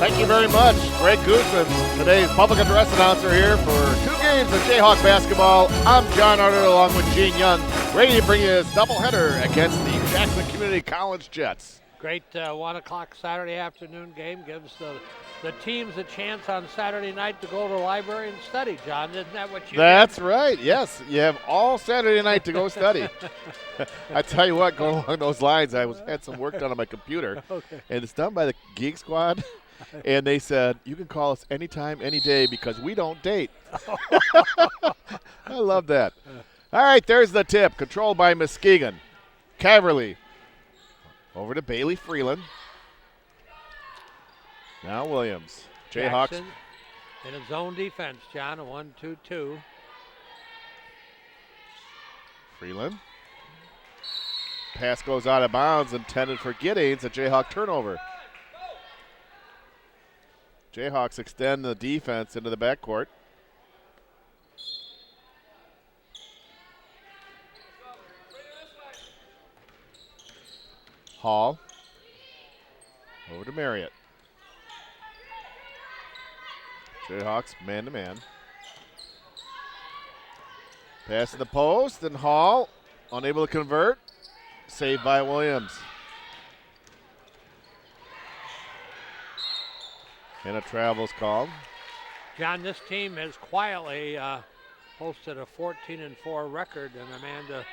Thank you very much. Greg Guzman, today's public address announcer here for 2 games of Jayhawk basketball. I'm John Arter along with Gene Young, ready to bring you this doubleheader against the Jackson Community College Jets. Great 1 o'clock Saturday afternoon game. Gives the teams a chance on Saturday night to go to the library and study, John. Isn't that what you That's did? right. Yes, you have all Saturday night to go study. I tell you what, going along those lines, I had some work done on my computer, Okay. and it's done by the Geek Squad. And they said, you can call us anytime, any day, because we don't date. I love that. All right, there's the tip. Controlled by Muskegon. Caverly. Over to Bailey Freeland. Now Williams. Jayhawks. Jackson in a zone defense, John, a 1-2-2. Freeland. Pass goes out of bounds, intended for Giddings, a Jayhawk turnover. Jayhawks extend the defense into the backcourt. Hall. Over to Marriott. Jayhawks man-to-man. Pass in the post, and Hall unable to convert. Saved by Williams. And a travel's called. John, this team has quietly posted a 14-4 record, and Amanda,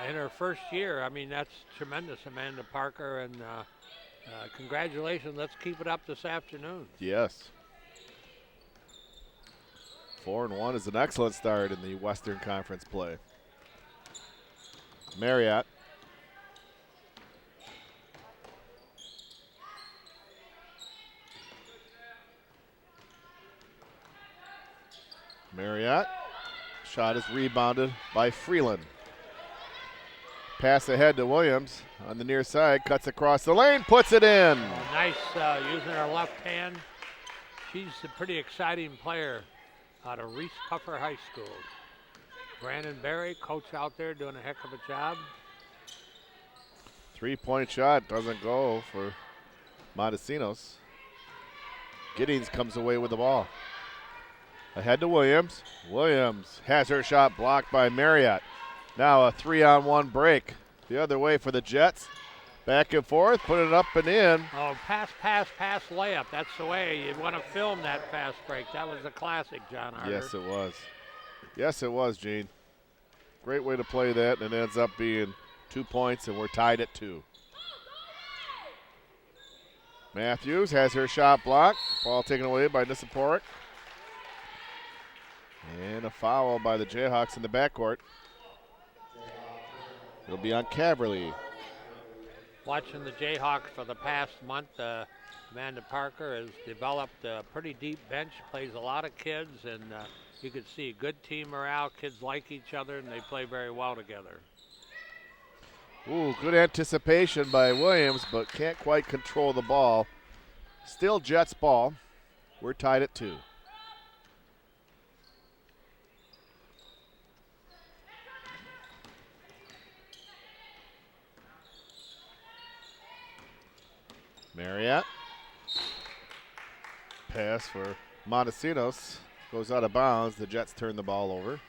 in her first year, I mean, that's tremendous, Amanda Parker, and congratulations. Let's keep it up this afternoon. Yes. 4-1 is an excellent start in the Western Conference play. Marriott. Marriott. Shot is rebounded by Freeland. Pass ahead to Williams on the near side. Cuts across the lane. Puts it in. Nice using her left hand. She's a pretty exciting player out of Reese Puffer High School. Brandon Berry, coach out there, doing a heck of a job. 3-point shot doesn't go for Montesinos. Giddings comes away with the ball. Ahead to Williams. Williams has her shot blocked by Marriott. Now a 3-on-1 break. The other way for the Jets. Back and forth, put it up and in. Oh, pass, layup. That's the way you want to film that fast break. That was a classic, John Arter. Yes, it was. Yes, it was, Gene. Great way to play that, and it ends up being 2 points, and we're tied at 2. Matthews has her shot blocked. Ball taken away by Nisaporic. And a foul by the Jayhawks in the backcourt. It'll be on Caverly. Watching the Jayhawks for the past month, Amanda Parker has developed a pretty deep bench, plays a lot of kids, and you could see good team morale. Kids like each other, and they play very well together. Ooh, good anticipation by Williams, but can't quite control the ball. Still Jets ball. We're tied at 2. Marriott. Pass for Montesinos. Goes out of bounds. The Jets turn the ball over.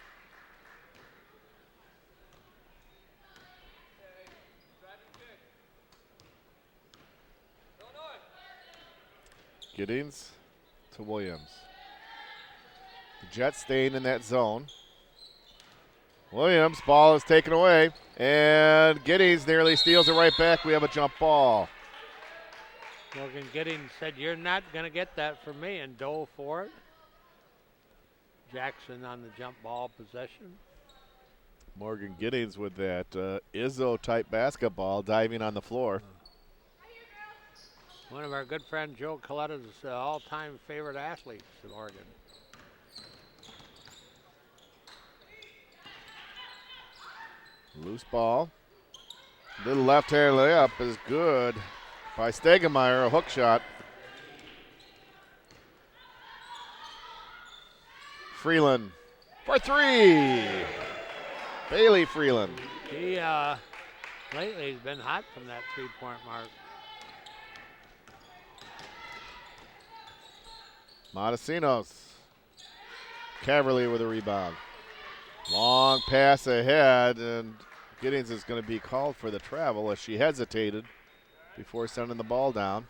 Giddings to Williams. The Jets staying in that zone. Williams, ball is taken away. And Giddings nearly steals it right back. We have a jump ball. Morgan Giddings said, "You're not going to get that from me," and dove for it. Jackson on the jump ball possession. Morgan Giddings with that Izzo-type basketball diving on the floor. One of our good friend Joe Coletta's all-time favorite athletes in Oregon. Loose ball. Little left-hand layup is good by Stegemeyer, a hook shot. Freeland for 3. Bailey Freeland. He lately has been hot from that three-point mark. Montesinos. Caverly with a rebound. Long pass ahead, and Giddings is going to be called for the travel as she hesitated before sending the ball down.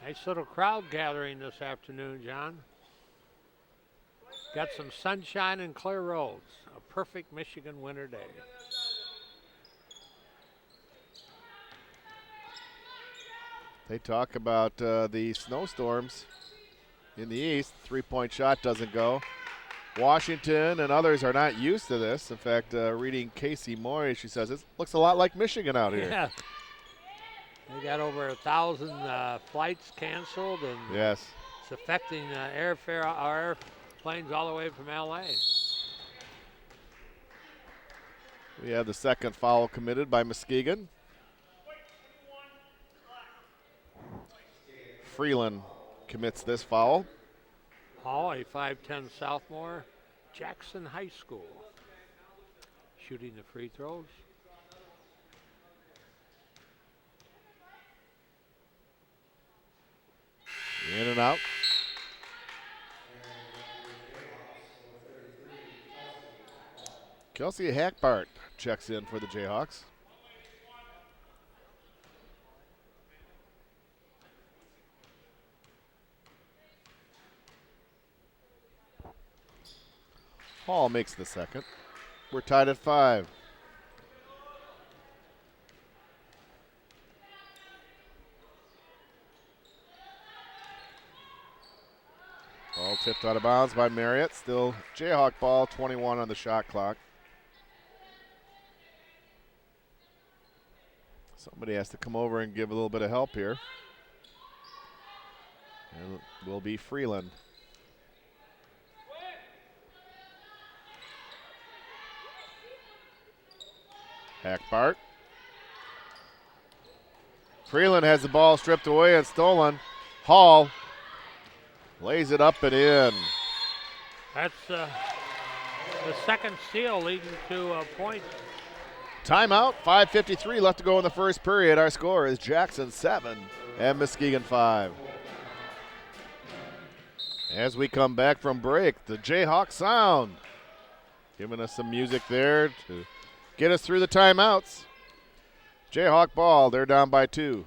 Nice little crowd gathering this afternoon, John. Got some sunshine and clear roads. A perfect Michigan winter day. They talk about the snowstorms in the east. Three-point shot doesn't go. Washington and others are not used to this. In fact, reading Casey Moy, she says it looks a lot like Michigan out here. Yeah. They got over 1,000 flights canceled, and yes, it's affecting airfare, our airplanes all the way from LA. We have the second foul committed by Muskegon. Freeland commits this foul. Hall, a 5'10 sophomore, Jackson High School, shooting the free throws. In and out. Kelsey Hackbart checks in for the Jayhawks. Hall makes the second. We're tied at 5. Ball tipped out of bounds by Marriott. Still Jayhawk ball, 21 on the shot clock. Somebody has to come over and give a little bit of help here. And it will be Freeland. Hackbart. Freeland has the ball stripped away and stolen. Hall lays it up and in. That's the second steal leading to a point. Timeout, 5:53 left to go in the first period. Our score is Jackson 7 and Muskegon 5. As we come back from break, the Jayhawk sound giving us some music there to get us through the timeouts. Jayhawk ball, they're down by 2.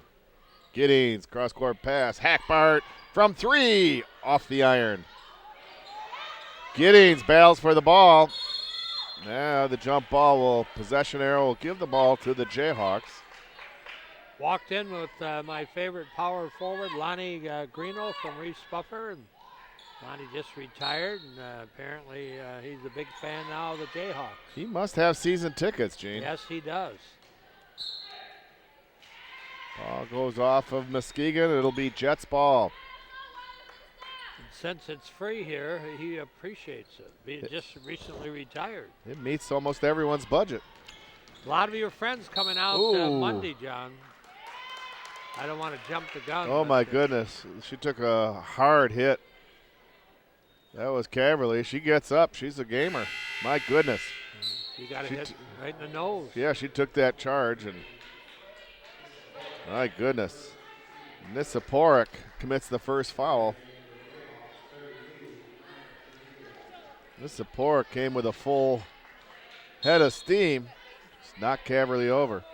Giddings, cross-court pass. Hackbart from 3, off the iron. Giddings battles for the ball. Now the jump ball possession arrow will give the ball to the Jayhawks. Walked in with my favorite power forward, Lonnie Greeno from Reese Buffer. And Lonnie just retired, and apparently he's a big fan now of the Jayhawks. He must have season tickets, Gene. Yes, he does. Ball goes off of Muskegon. It'll be Jets ball. And since it's free here, he appreciates it. Being just recently retired. It meets almost everyone's budget. A lot of your friends coming out Monday, John. I don't want to jump the gun. Oh, my goodness. She took a hard hit. That was Caverly. She gets up. She's a gamer. My goodness. She got a hit right in the nose. Yeah, she took that charge, and my goodness. Nisaporek commits the first foul. Nisaporek came with a full head of steam. Just knocked Caverly over.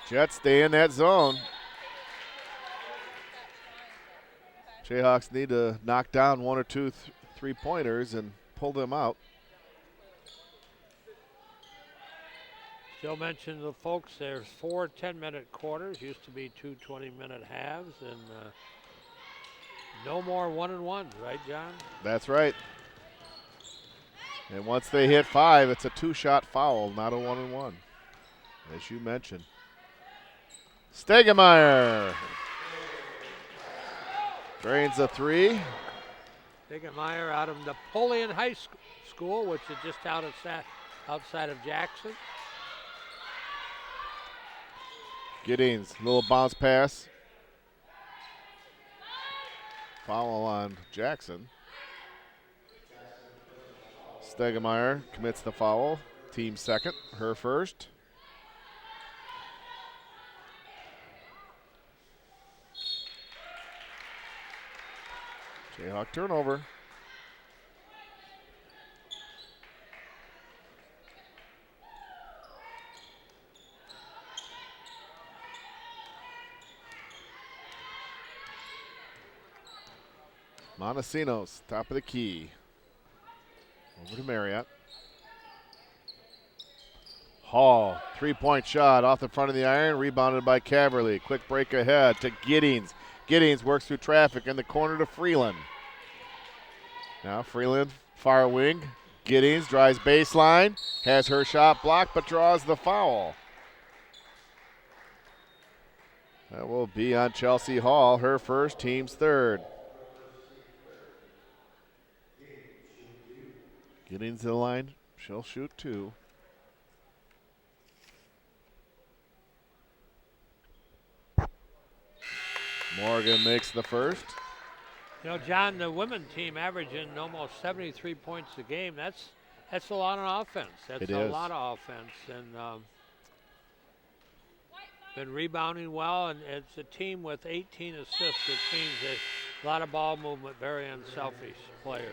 Jets stay in that zone. Jayhawks need to knock down 1 or 2 three-pointers and pull them out. Still mentioned the folks, there's 4 10-minute quarters. Used to be 2 20-minute halves, and no more 1-and-1s, right, John? That's right. And once they hit 5, it's a 2-shot foul, not a 1-and-1, as you mentioned. Stegemeyer drains a 3. Stegemeyer out of Napoleon High School, which is just outside of Jackson. Giddings, little bounce pass. Foul on Jackson. Stegemeyer commits the foul. team second, her first. Jayhawk turnover. Montesinos, top of the key. Over to Marriott. Hall, three-point shot off the front of the iron, rebounded by Caverly. Quick break ahead to Giddings. Giddings works through traffic in the corner to Freeland. Now Freeland, far wing. Giddings drives baseline, has her shot blocked, but draws the foul. That will be on Chelsea Hall, her first, team's third. Giddings to the line, she'll shoot two. Morgan makes the first. You know, John, the women team averaging almost 73 points a game. That's a lot of offense. That's a lot of offense, and been rebounding well. And it's a team with 18 assists, which means a lot of ball movement, very unselfish players.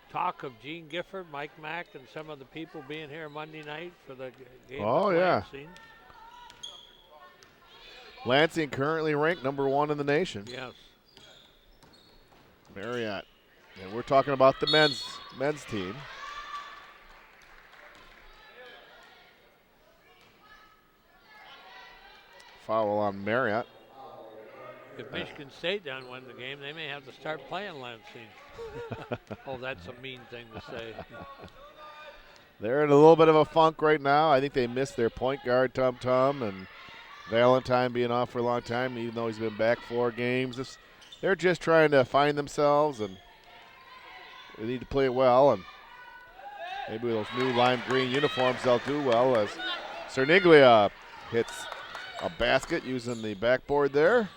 Talk of Gene Gifford, Mike Mack, and some of the people being here Monday night for the game. Oh, yeah. Lansing currently ranked number 1 in the nation. Yes. Marriott. And we're talking about the men's team. Foul on Marriott. If Michigan State doesn't win the game, they may have to start playing Lansing. Oh, that's a mean thing to say. They're in a little bit of a funk right now. I think they missed their point guard, Tum Tum, and Valentine being off for a long time, even though he's been back 4 games. They're just trying to find themselves, and they need to play well. And maybe with those new lime green uniforms, they'll do well as Cerniglia hits a basket using the backboard there.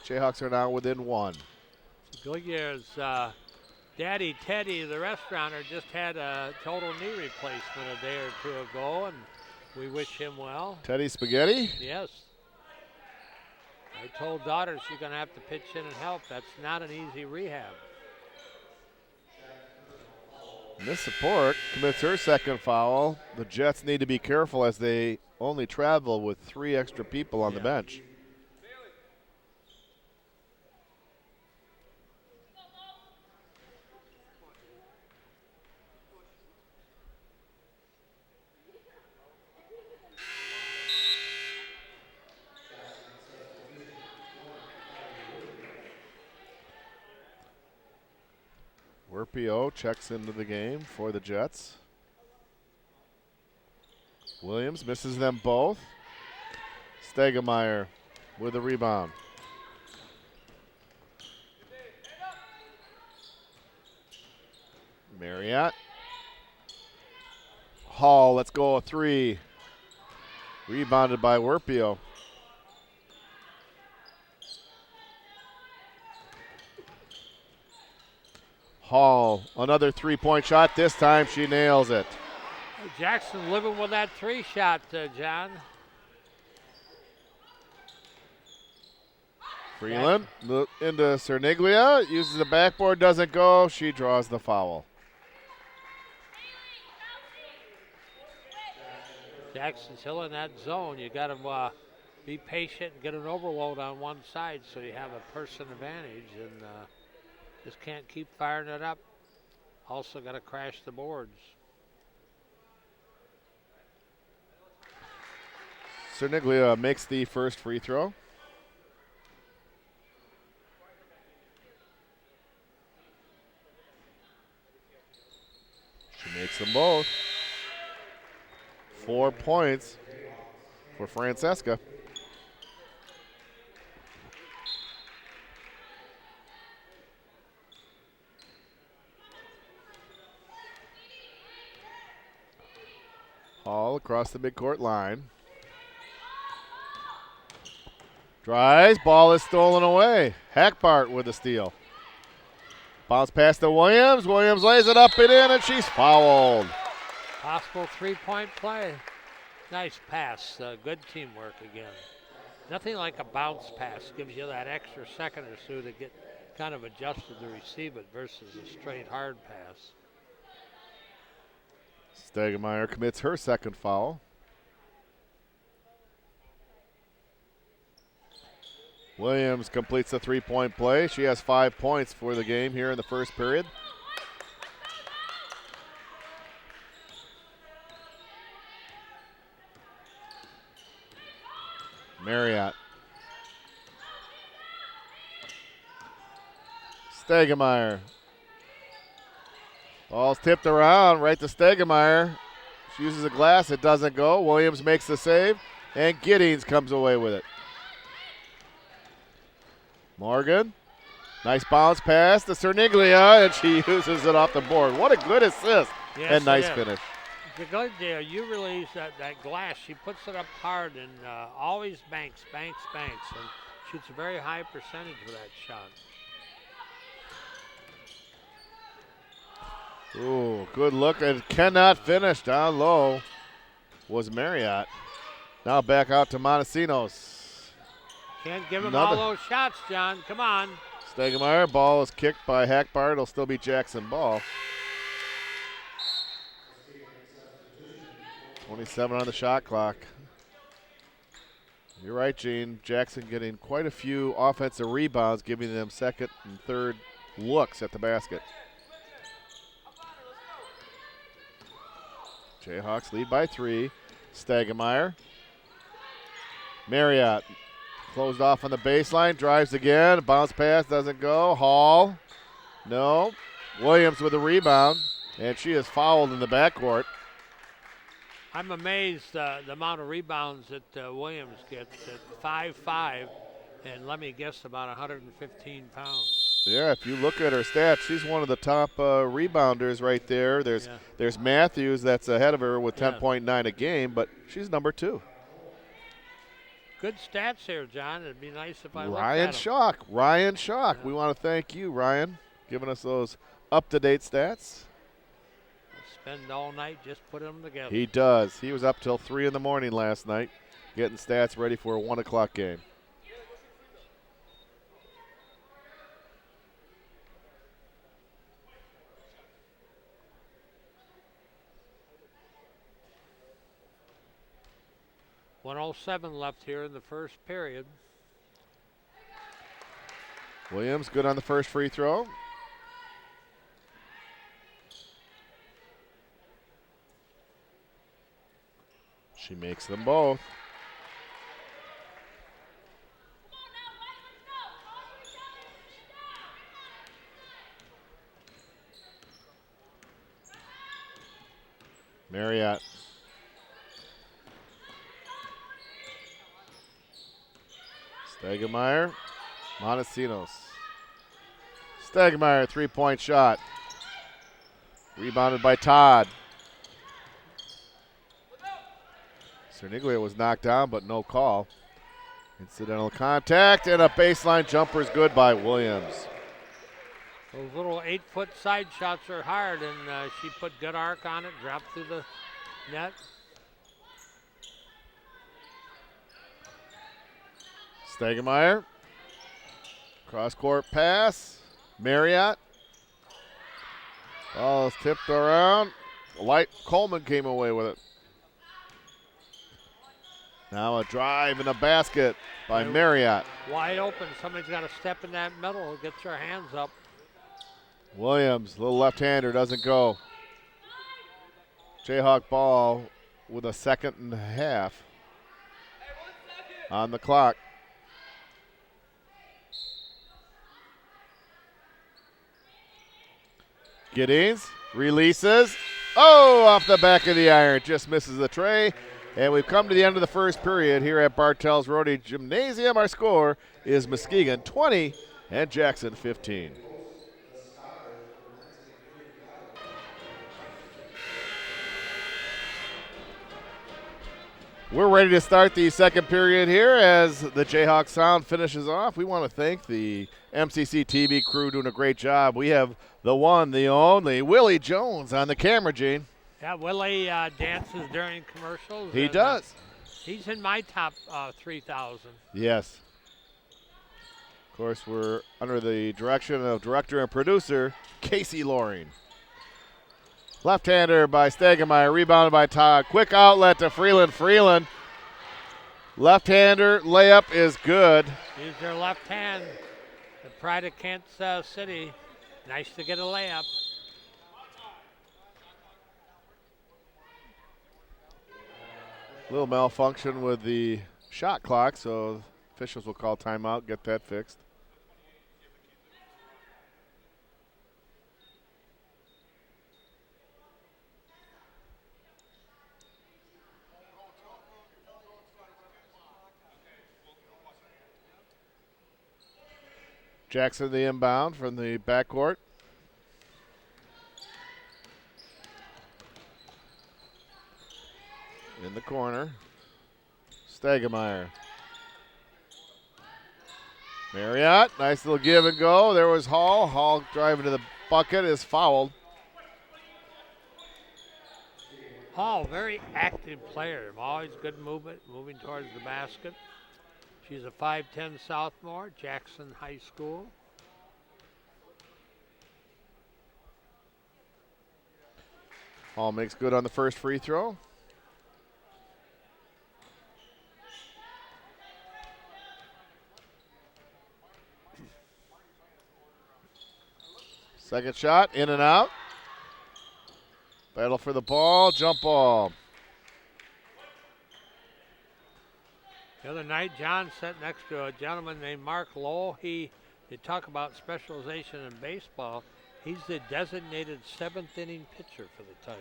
Jayhawks are now within 1. Glia's daddy, Teddy, the restauranter, just had a total knee replacement a day or two ago, and we wish him well. Teddy Spaghetti? Yes. I told daughter she's going to have to pitch in and help. That's not an easy rehab. Miss Support commits her second foul. The Jets need to be careful as they only travel with 3 extra people on the bench. Werpio checks into the game for the Jets. Williams misses them both. Stegemeyer with a rebound. Marriott. Hall, let's go a 3. Rebounded by Werpio. Hall, another 3-point shot. This time she nails it. Jackson living with that 3 shot, John. Freeland into Cerniglia. Uses the backboard, doesn't go. She draws the foul. Jackson's still in that zone. You got to be patient and get an overload on one side so you have a person advantage, and just can't keep firing it up. Also got to crash the boards. Cerniglia makes the first free throw. She makes them both. 4 points for Francesca. Hall across the midcourt line. Drives, ball is stolen away. Hackbart with a steal. Bounce pass to Williams. Williams lays it up and in, and she's fouled. Possible three-point play. Nice pass. Good teamwork again. Nothing like a bounce pass. Gives you that extra second or so to get kind of adjusted to receive it versus a straight hard pass. Stegemeyer commits her second foul. Williams completes the three-point play. She has 5 points for the game here in the first period. Marriott. Stegemeyer. Ball's tipped around right to Stegemeyer. She uses a glass. It doesn't go. Williams makes the save, and Giddings comes away with it. Morgan. Nice bounce pass to Cerniglia, and she uses it off the board. What a good assist and nice finish. The good deal, you release that glass. She puts it up hard and always banks, and shoots a very high percentage with that shot. Ooh, good look, and cannot finish. Down low was Marriott. Now back out to Montesinos. Can't give him all those shots, John. Come on. Stegemeyer, ball is kicked by Hackbar. It'll still be Jackson ball. 27 on the shot clock. You're right, Gene. Jackson getting quite a few offensive rebounds, giving them second and third looks at the basket. Jayhawks lead by 3. Stegemeyer. Marriott closed off on the baseline, drives again. Bounce pass doesn't go. Hall. No. Williams with a rebound, and she is fouled in the backcourt. I'm amazed the amount of rebounds that Williams gets at 5'5", and let me guess, about 115 pounds. Yeah, if you look at her stats, she's one of the top rebounders right there. There's Matthews that's ahead of her with 10.9 a game, but she's number 2. Good stats here, John. It'd be nice if I looked at Ryan Schock. Yeah. We want to thank you, Ryan, giving us those up-to-date stats. Spend all night just putting them together. He does. He was up till 3 in the morning last night getting stats ready for a 1 o'clock game. .107 left here in the first period. Williams good on the first free throw. She makes them both. Marriott. Stegemeyer. Montesinos. Stegemeyer, three-point shot. Rebounded by Todd. Cerniglia was knocked down, but no call. Incidental contact, and a baseline jumper is good by Williams. Those little 8-foot side shots are hard, and she put good arc on it, dropped through the net. Stegemeyer. Cross-court pass. Marriott. Ball is tipped around. Coleman came away with it. Now a drive and a basket by Marriott. Wide open. Somebody's got to step in that middle. Gets her hands up. Williams, little left-hander, doesn't go. Jayhawk ball with a second and a half on the clock. Giddings releases. Oh, off the back of the iron. Just misses the tray. And we've come to the end of the first period here at Bartell's Rotary Gymnasium. Our score is Muskegon 20 and Jackson 15. We're ready to start the second period here as the Jayhawk sound finishes off. We want to thank the MCC TV crew doing a great job. We have the one, the only, Willie Jones on the camera, Gene. Yeah, Willie dances during commercials. He does. He's in my top 3,000. Yes. Of course, we're under the direction of director and producer Casey Loring. Left-hander by Stegemeyer, rebounded by Todd. Quick outlet to Freeland. Freeland, left-hander layup is good. Use their left hand. The pride of Kansas City. Nice to get a layup. Little malfunction with the shot clock, so officials will call timeout, get that fixed. Jackson the inbound from the backcourt. In the corner, Stegemeyer. Marriott, nice little give and go. There was Hall. Hall driving to the bucket is fouled. Hall, very active player. Always good movement, moving towards the basket. She's a 5'10 sophomore, Jackson High School. Hall makes good on the first free throw. Second shot, in and out. Battle for the ball, jump ball. The other night, John sat next to a gentleman named Mark Lowell. They talk about specialization in baseball. He's the designated seventh inning pitcher for the Tigers.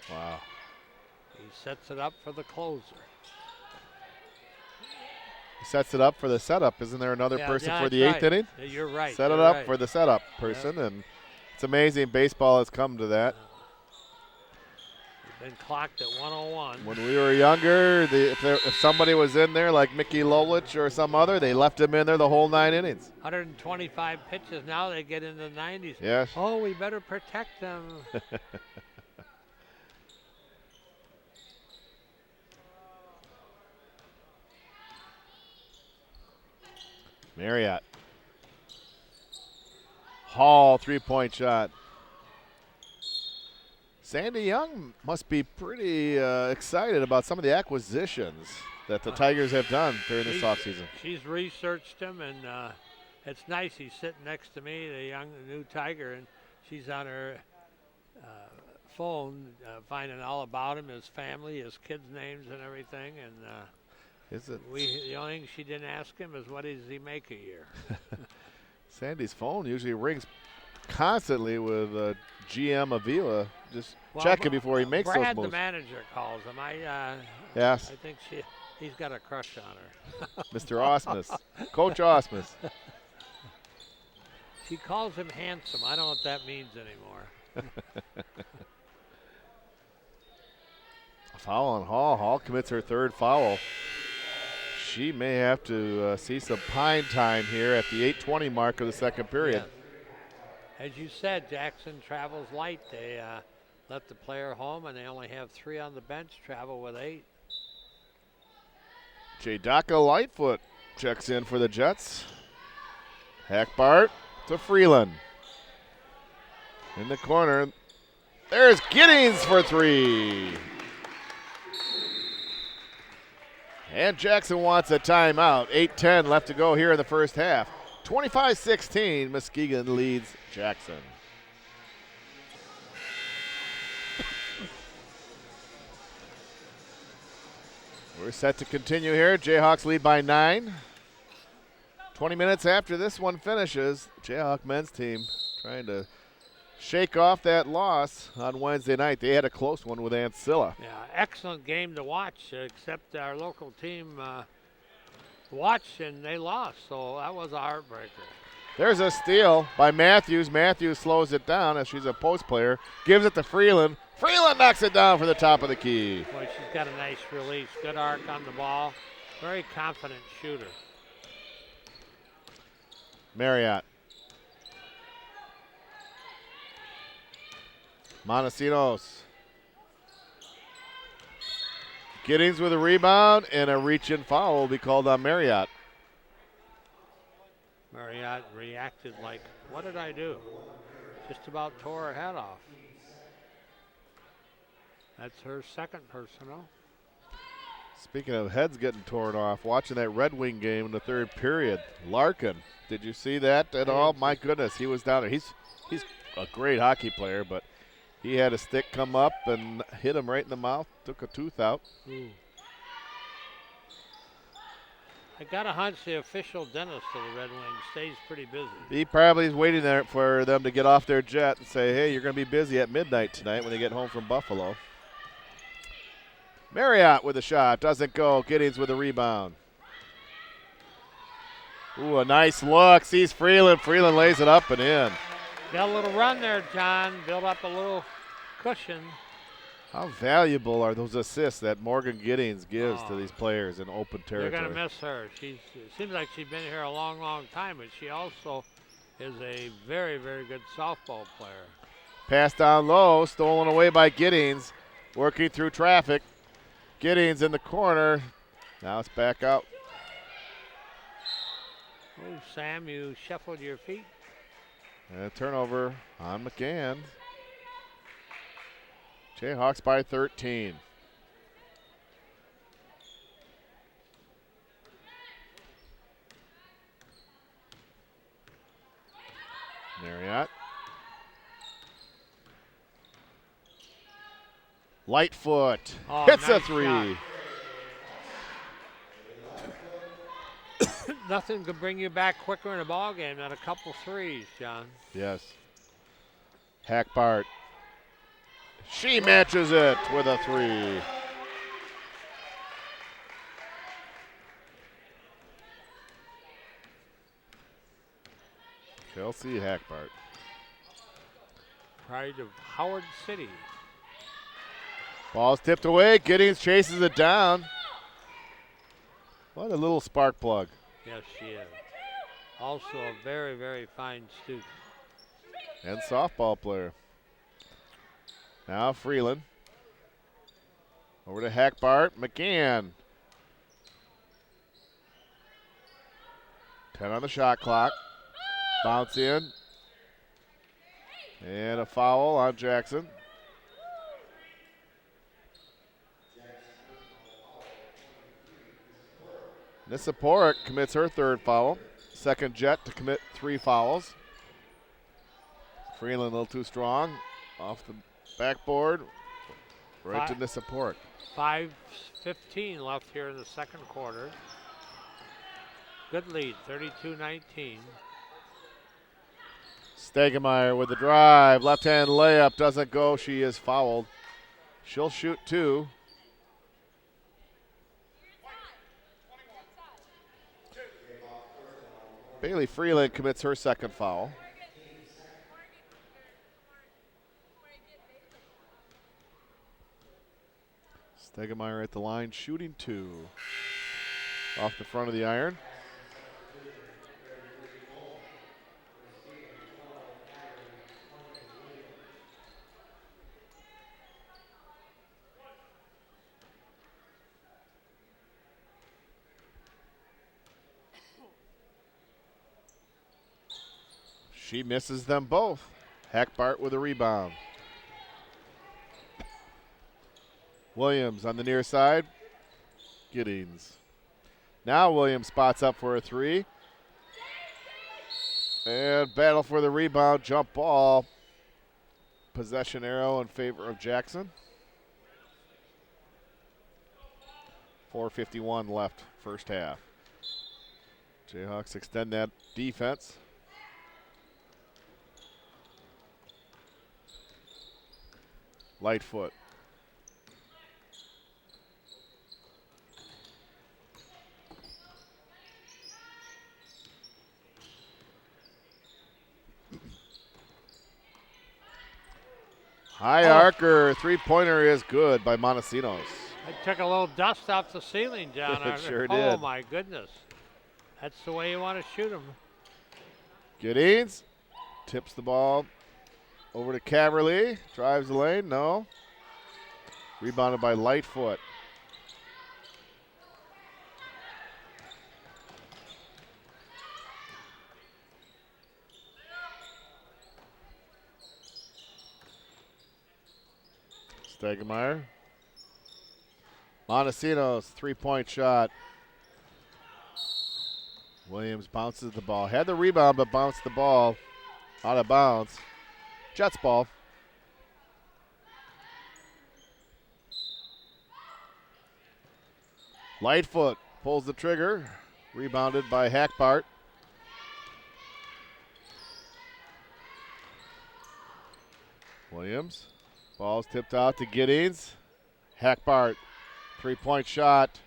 Wow. He sets it up for the closer. He sets it up for the setup. Isn't there another person for the eighth inning? Yeah, you're right. Set it up for the setup person, and it's amazing baseball has come to that. Been clocked at 101. When we were younger, if somebody was in there like Mickey Lolich or some other, they left him in there the whole 9 innings. 125 pitches. Now they get in the 90s. Yes. Oh, we better protect them. Marriott. Hall, three-point shot. Sandy Young must be pretty excited about some of the acquisitions that the Tigers have done during this offseason. She's researched him, and it's nice. He's sitting next to me, the new Tiger, and she's on her phone finding all about him, his family, his kids' names and everything. And the only thing she didn't ask him is what does he make a year? Sandy's phone usually rings constantly with GM Avila just checking before he makes those moves. Brad, the manager, calls him. Yes. I think he's got a crush on her. Mr. Osmus, Coach Osmus. She calls him handsome. I don't know what that means anymore. A foul on Hall. Hall commits her third foul. She may have to see some pine time here at the 8:20 mark of the second period. Yes. As you said, Jackson travels light. They let the player home, and they only have 3 on the bench, travel with 8. Jadaka Lightfoot checks in for the Jets. Hackbart to Freeland. In the corner, there's Giddings for 3. And Jackson wants a timeout. 8:10 left to go here in the first half. 25-16, Muskegon leads Jackson. We're set to continue here. Jayhawks lead by 9. 20 minutes after this one finishes, Jayhawk men's team trying to shake off that loss on Wednesday night. They had a close one with Ancilla. Yeah, excellent game to watch, except our local team watched and they lost, so that was a heartbreaker. There's a steal by Matthews. Matthews slows it down as she's a post player. Gives it to Freeland. Freeland knocks it down for the top of the key. Boy, she's got a nice release. Good arc on the ball. Very confident shooter. Marriott. Montesinos. Giddings with a rebound, and a reach-in foul will be called on Marriott. Marriott reacted like, what did I do? Just about tore her head off. That's her second personal. Speaking of heads getting torn off, watching that Red Wing game in the third period, Larkin, did you see that at all? My goodness, he was down there. He's a great hockey player, but he had a stick come up and hit him right in the mouth, took a tooth out. Ooh. I got a hunch the official dentist of the Red Wings stays pretty busy. He probably is waiting there for them to get off their jet and say, hey, you're going to be busy at midnight tonight when they get home from Buffalo. Marriott with a shot, doesn't go. Giddings with a rebound. Ooh, a nice look. Sees Freeland. Freeland lays it up and in. Got a little run there, John. Build up a little cushion. How valuable are those assists that Morgan Giddings gives to these players in open territory? You're going to miss her. It seems like she's been here a long, long time, but she also is a very, very good softball player. Pass down low, stolen away by Giddings. Working through traffic. Giddings in the corner. Now it's back out. Oh, Sam, you shuffled your feet. And a turnover on McCann. Jayhawks by 13. Marriott. Lightfoot hits nice a three. Nothing could bring you back quicker in a ball game than a couple threes, John. Yes. Hackbart. She matches it with a three. Kelsey Hackbart. Pride of Howard City. Ball's tipped away. Giddings chases it down. What a little spark plug. Yes, she is. Also a very, very fine student. And softball player. Now Freeland. Over to Hackbart. McCann. 10 on the shot clock. Bounce in. And a foul on Jackson. Nisaporik commits her third foul. Second Jet to commit 3 fouls. Freeland a little too strong. Off the backboard. Right to Nisaporik. 5:15 left here in the second quarter. Good lead, 32-19. Stegemeyer with the drive. Left-hand layup doesn't go. She is fouled. She'll shoot 2. Bailey Freeland commits her second foul. Stegemeyer at the line, shooting 2. Off the front of the iron. She misses them both. Hackbart with a rebound. Williams on the near side. Giddings. Now Williams spots up for a 3. And battle for the rebound. Jump ball. Possession arrow in favor of Jackson. 4:51 left first half. Jayhawks extend that defense. Lightfoot. High arcer, three-pointer is good by Montesinos. It took a little dust off the ceiling, John. It sure Oh, did. my goodness. That's the way you want to shoot them. Giddings tips the ball over to Caverly. Drives the lane. No. Rebounded by Lightfoot. Stegemeyer. Montesinos, three-point shot. Williams bounces the ball. Had the rebound, but bounced the ball out of bounds. Jets ball. Lightfoot pulls the trigger. Rebounded by Hackbart. Williams. Ball's tipped out to Giddings. Hackbart. Three-point shot.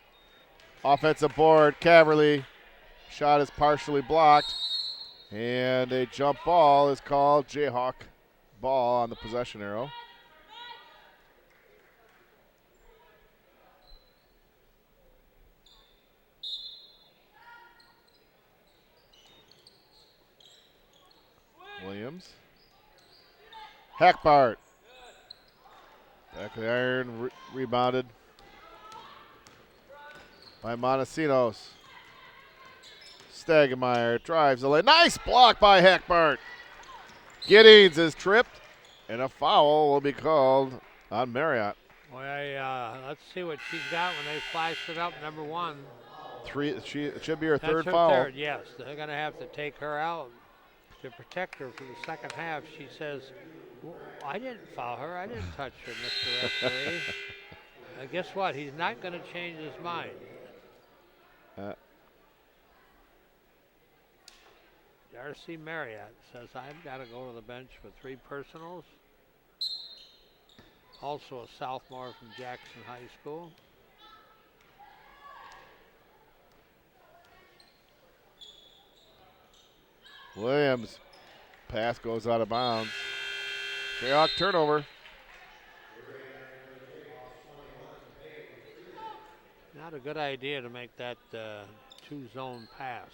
Offensive board. Caverly. Shot is partially blocked. And a jump ball is called. Jayhawk ball on the possession arrow. Williams. Hackbart. Back of the iron, rebounded by Montesinos. Stegemeyer drives the lane. Nice block by Hackbart. Giddings is tripped, and a foul will be called on Marriott. Well, let's see what she's got when they flash it up, number one. It should be her third That's her foul. third, yes. They're going to have to take her out to protect her for the second half. She says, well, I didn't foul her. I didn't touch her, Mr. Referee. Guess what? He's not going to change his mind. Darcy Marriott says, I've got to go to the bench for 3 personals. Also a sophomore from Jackson High School. Williams. Pass goes out of bounds. Jayhawk turnover. Not a good idea to make that 2-zone pass.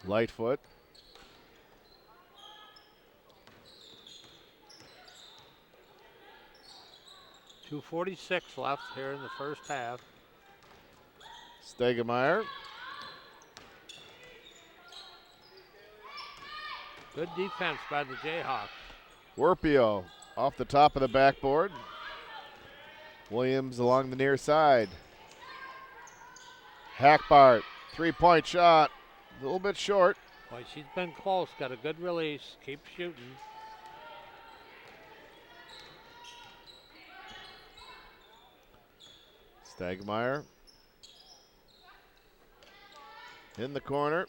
Lightfoot. .246 left here in the first half. Stegemeyer. Good defense by the Jayhawks. Werpio off the top of the backboard. Williams along the near side. Hackbart, three-point shot, a little bit short. Boy, she's been close, got a good release, keep shooting. Stegemeyer in the corner.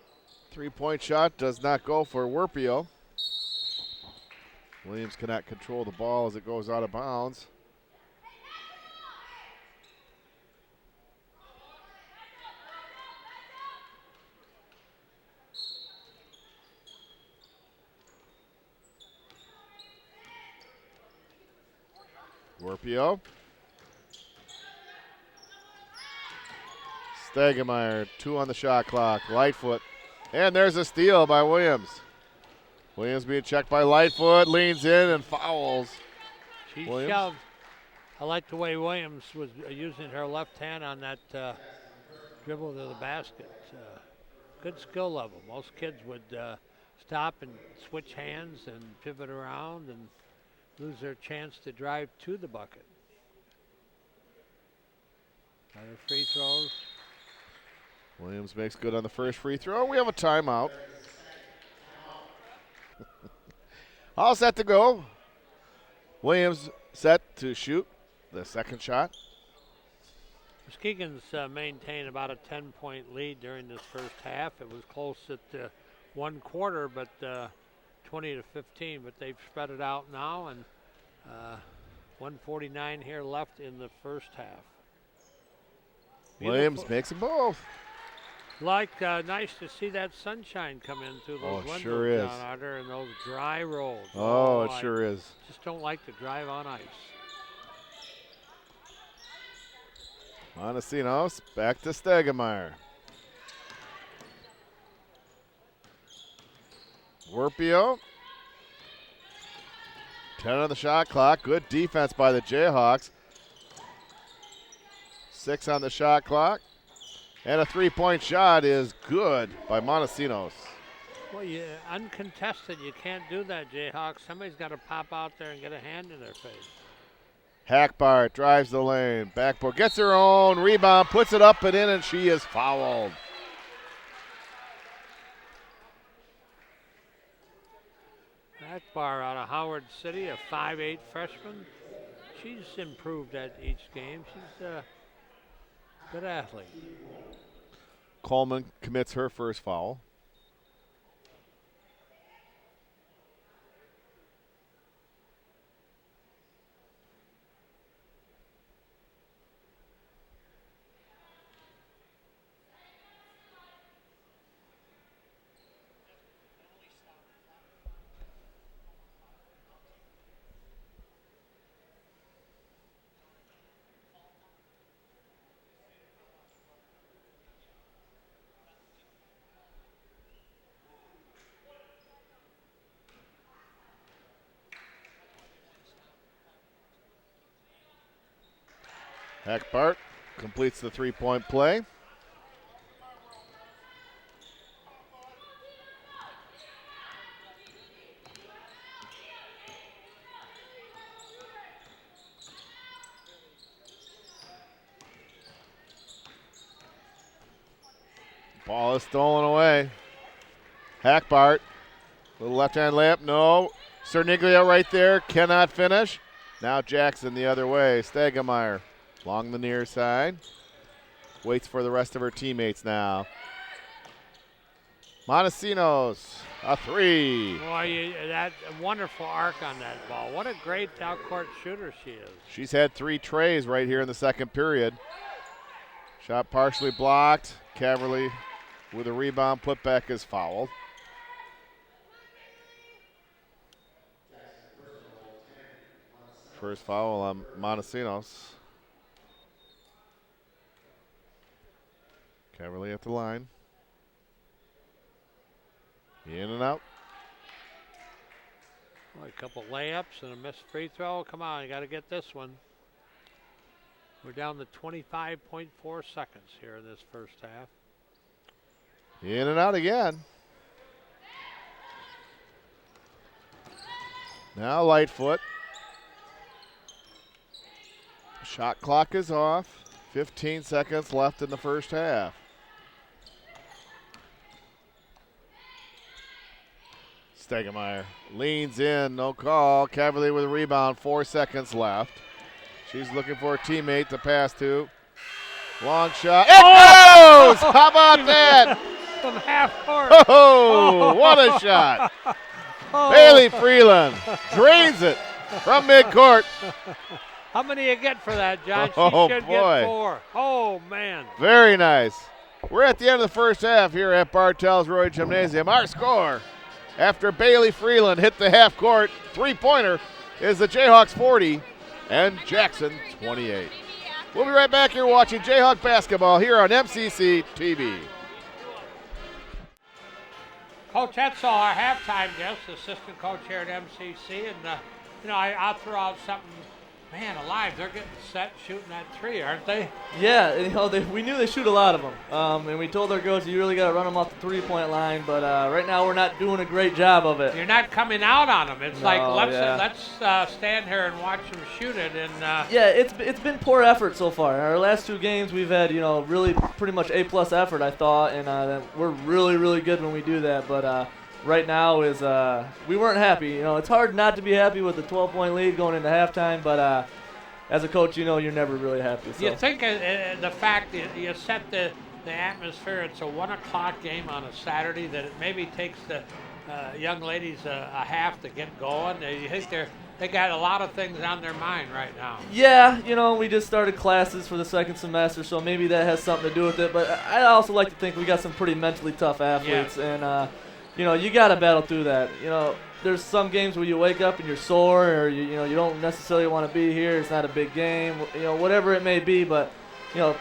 Three-point shot does not go for Werpio. Williams cannot control the ball as it goes out of bounds. Werpio. Stegemeyer, 2 on the shot clock. Lightfoot. And there's a steal by Williams. Williams being checked by Lightfoot, leans in and fouls. She Williams. shoved. I like the way Williams was using her left hand on that dribble to the basket. Good skill level. Most kids would stop and switch hands and pivot around and lose their chance to drive to the bucket. Other free throws. Williams makes good on the first free throw. We have a timeout. All set to go. Williams set to shoot the second shot. Muskegon's maintained about a 10-point lead during this first half. It was close at one quarter, but 20-15. But they've spread it out now, and 1:49 here left in the first half. Williams makes them both. Nice to see that sunshine come in through those windows sure is. down under and those dry roads. Oh, it I sure is. just don't like to drive on ice. Montesinos back to Stegemeyer. Warpio. 10 on the shot clock. Good defense by the Jayhawks. 6 on the shot clock. And a three-point shot is good by Montesinos. Well, uncontested, you can't do that, Jayhawks. Somebody's got to pop out there and get a hand in their face. Hackbart drives the lane. Backboard gets her own rebound, puts it up and in, and she is fouled. Akbar out of Howard City, a 5'8" freshman. She's improved at each game. She's a good athlete. Coleman commits her first foul. Hackbart completes the three-point play. Ball is stolen away. Hackbart, little left-hand layup, no. Cerniglia right there, cannot finish. Now Jackson the other way. Stegemeyer along the near side. Waits for the rest of her teammates now. Montesinos, a three. Boy, that wonderful arc on that ball. What a great out-court shooter she is. She's had 3 trays right here in the second period. Shot partially blocked. Caverly with a rebound. Putback is fouled. First foul on Montesinos. Caverly at the line. In and out. Boy, a couple layups and a missed free throw. Come on, you got to get this one. We're down to 25.4 seconds here in this first half. In and out again. Now Lightfoot. Shot clock is off. 15 seconds left in the first half. Stegemeyer leans in, no call. Cavalier with a rebound, 4 seconds left. She's looking for a teammate to pass to. Long shot. It goes! How about that? From half court. Oh, what a shot. Bailey Freeland drains it from midcourt. How many you get for that, John? She should boy. Get 4. Oh, man. Very nice. We're at the end of the first half here at Bartell's Roy Gymnasium. Our score, after Bailey Freeland hit the half-court three-pointer, is the Jayhawks 40 and Jackson 28. We'll be right back here watching Jayhawk basketball here on MCC TV. Coach Etzel, our halftime guest, assistant coach here at MCC, and I'll throw out something. Man alive, they're getting set shooting that three, aren't they? Yeah, we knew they shoot a lot of them, and we told our coach you really got to run them off the three-point line. But right now we're not doing a great job of it. You're not coming out on them. It's let's stand here and watch them shoot it. And yeah, it's been poor effort so far. In our last 2 games we've had really pretty much A+ effort, I thought, and we're really good when we do that. But right now is we weren't happy. It's hard not to be happy with the 12-point lead going into halftime, but as a coach, you're never really happy. So. You think the fact that you set the atmosphere, it's a 1 o'clock game on a Saturday, that it maybe takes the young ladies a half to get going. You think they got a lot of things on their mind right now. Yeah, we just started classes for the second semester, so maybe that has something to do with it. But I also like to think we got some pretty mentally tough athletes, and you got to battle through that. There's some games where you wake up and you're sore, or you don't necessarily want to be here. It's not a big game, whatever it may be. But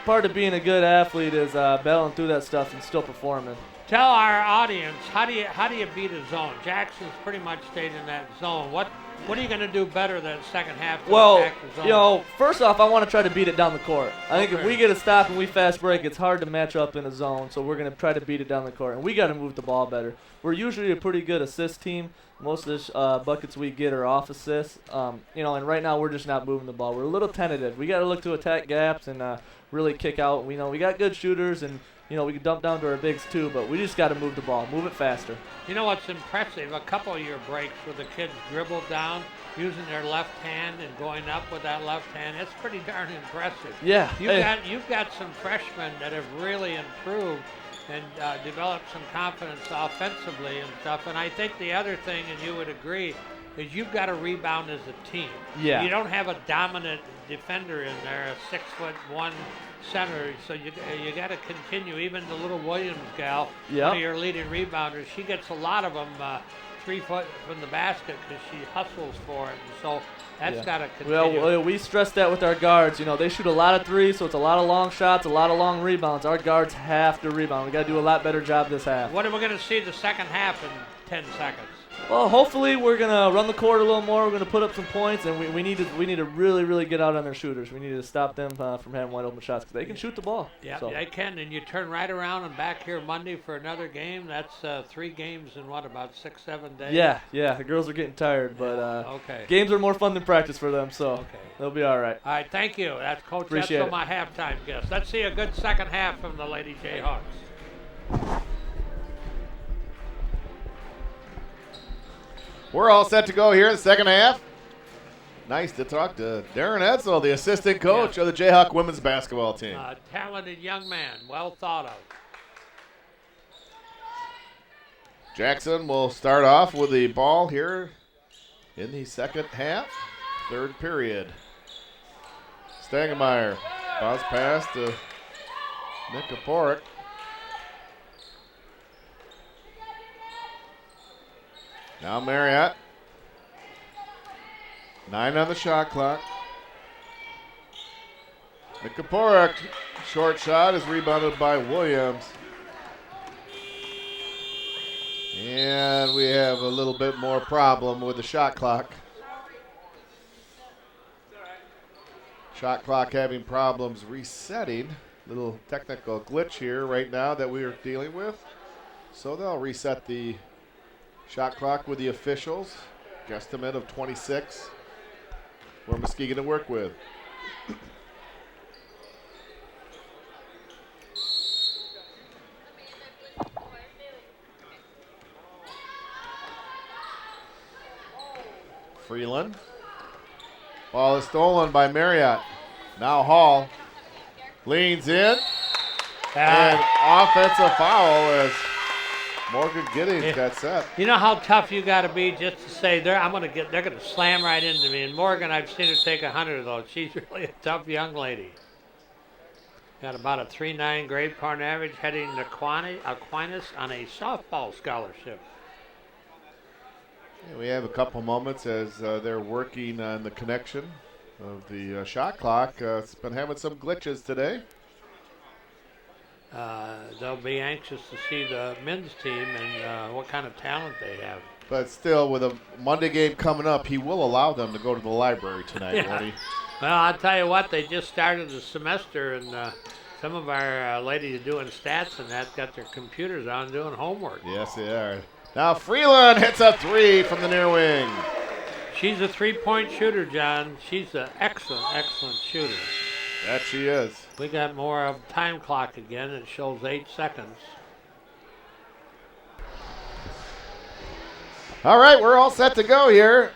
part of being a good athlete is battling through that stuff and still performing. Tell our audience, how do you beat a zone? Jackson's pretty much stayed in that zone. What are you going to do better than second half to attack the zone? First off, I want to try to beat it down the court. I think if we get a stop and we fast break, it's hard to match up in a zone, so we're going to try to beat it down the court. And we got to move the ball better. We're usually a pretty good assist team. Most of the buckets we get are off assists. And right now we're just not moving the ball. We're a little tentative. We got to look to attack gaps and really kick out. We got good shooters, and we can dump down to our bigs too, but we just got to move the ball, move it faster. You know what's impressive? A couple of your breaks where the kids dribble down, using their left hand and going up with that left hand. It's pretty darn impressive. Yeah. You've got some freshmen that have really improved and developed some confidence offensively and stuff. And I think the other thing, and you would agree, is you've got to rebound as a team. Yeah. You don't have a dominant defender in there, a 6'1" center, so you got to continue. Even the little Williams gal, one of your leading rebounders, she gets a lot of them 3 foot from the basket because she hustles for it, and so that's got to continue. Well, we stress that with our guards. They shoot a lot of threes, so it's a lot of long shots, a lot of long rebounds. Our guards have to rebound. We got to do a lot better job this half. What are we going to see the second half in 10 seconds? Well, hopefully we're gonna run the court a little more. We're gonna put up some points, and we need to really, really get out on their shooters. We need to stop them from having wide open shots because they can shoot the ball. Yeah, so. they can. And you turn right around and back here Monday for another game. That's 3 games in about 6-7 days. Yeah. The girls are getting tired, but okay. Games are more fun than practice for them, so they'll be all right. All right, thank you. That's Coach. Appreciate that's it. my halftime guest. Let's see a good second half from the Lady Jayhawks. We're all set to go here in the second half. Nice to talk to Darren Edsel, the assistant coach of the Jayhawk women's basketball team. Talented young man, well thought of. Jackson will start off with the ball here in the second half, third period. Stangemeyer, bounce pass to Nikaporik. Now Marriott. 9 on the shot clock. Nikaporik, short shot is rebounded by Williams. And we have a little bit more problem with the shot clock. Shot clock having problems resetting. Little technical glitch here right now that we are dealing with. So they'll reset the shot clock with the officials. Guesstimate of 26. We're Muskegon to work with. Freeland. Ball is stolen by Marriott. Now Hall leans in. And offensive foul as Morgan Giddings got set. You know how tough you got to be just to say they're going to slam right into me. And Morgan, I've seen her take 100 of those. She's really a tough young lady. Got about a 3.9 grade point average, heading to Aquinas on a softball scholarship. Yeah, we have a couple moments as they're working on the connection of the shot clock. It's been having some glitches today. They'll be anxious to see the men's team and what kind of talent they have. But still, with a Monday game coming up, he will allow them to go to the library tonight, won't he? Well, I'll tell you what, they just started the semester, and some of our ladies doing stats and that got their computers on doing homework. Yes, they are. Now Freeland hits a 3 from the near wing. She's a three-point shooter, John. She's an excellent, excellent shooter. That she is. We got more of time clock again. It shows 8 seconds. All right, we're all set to go here.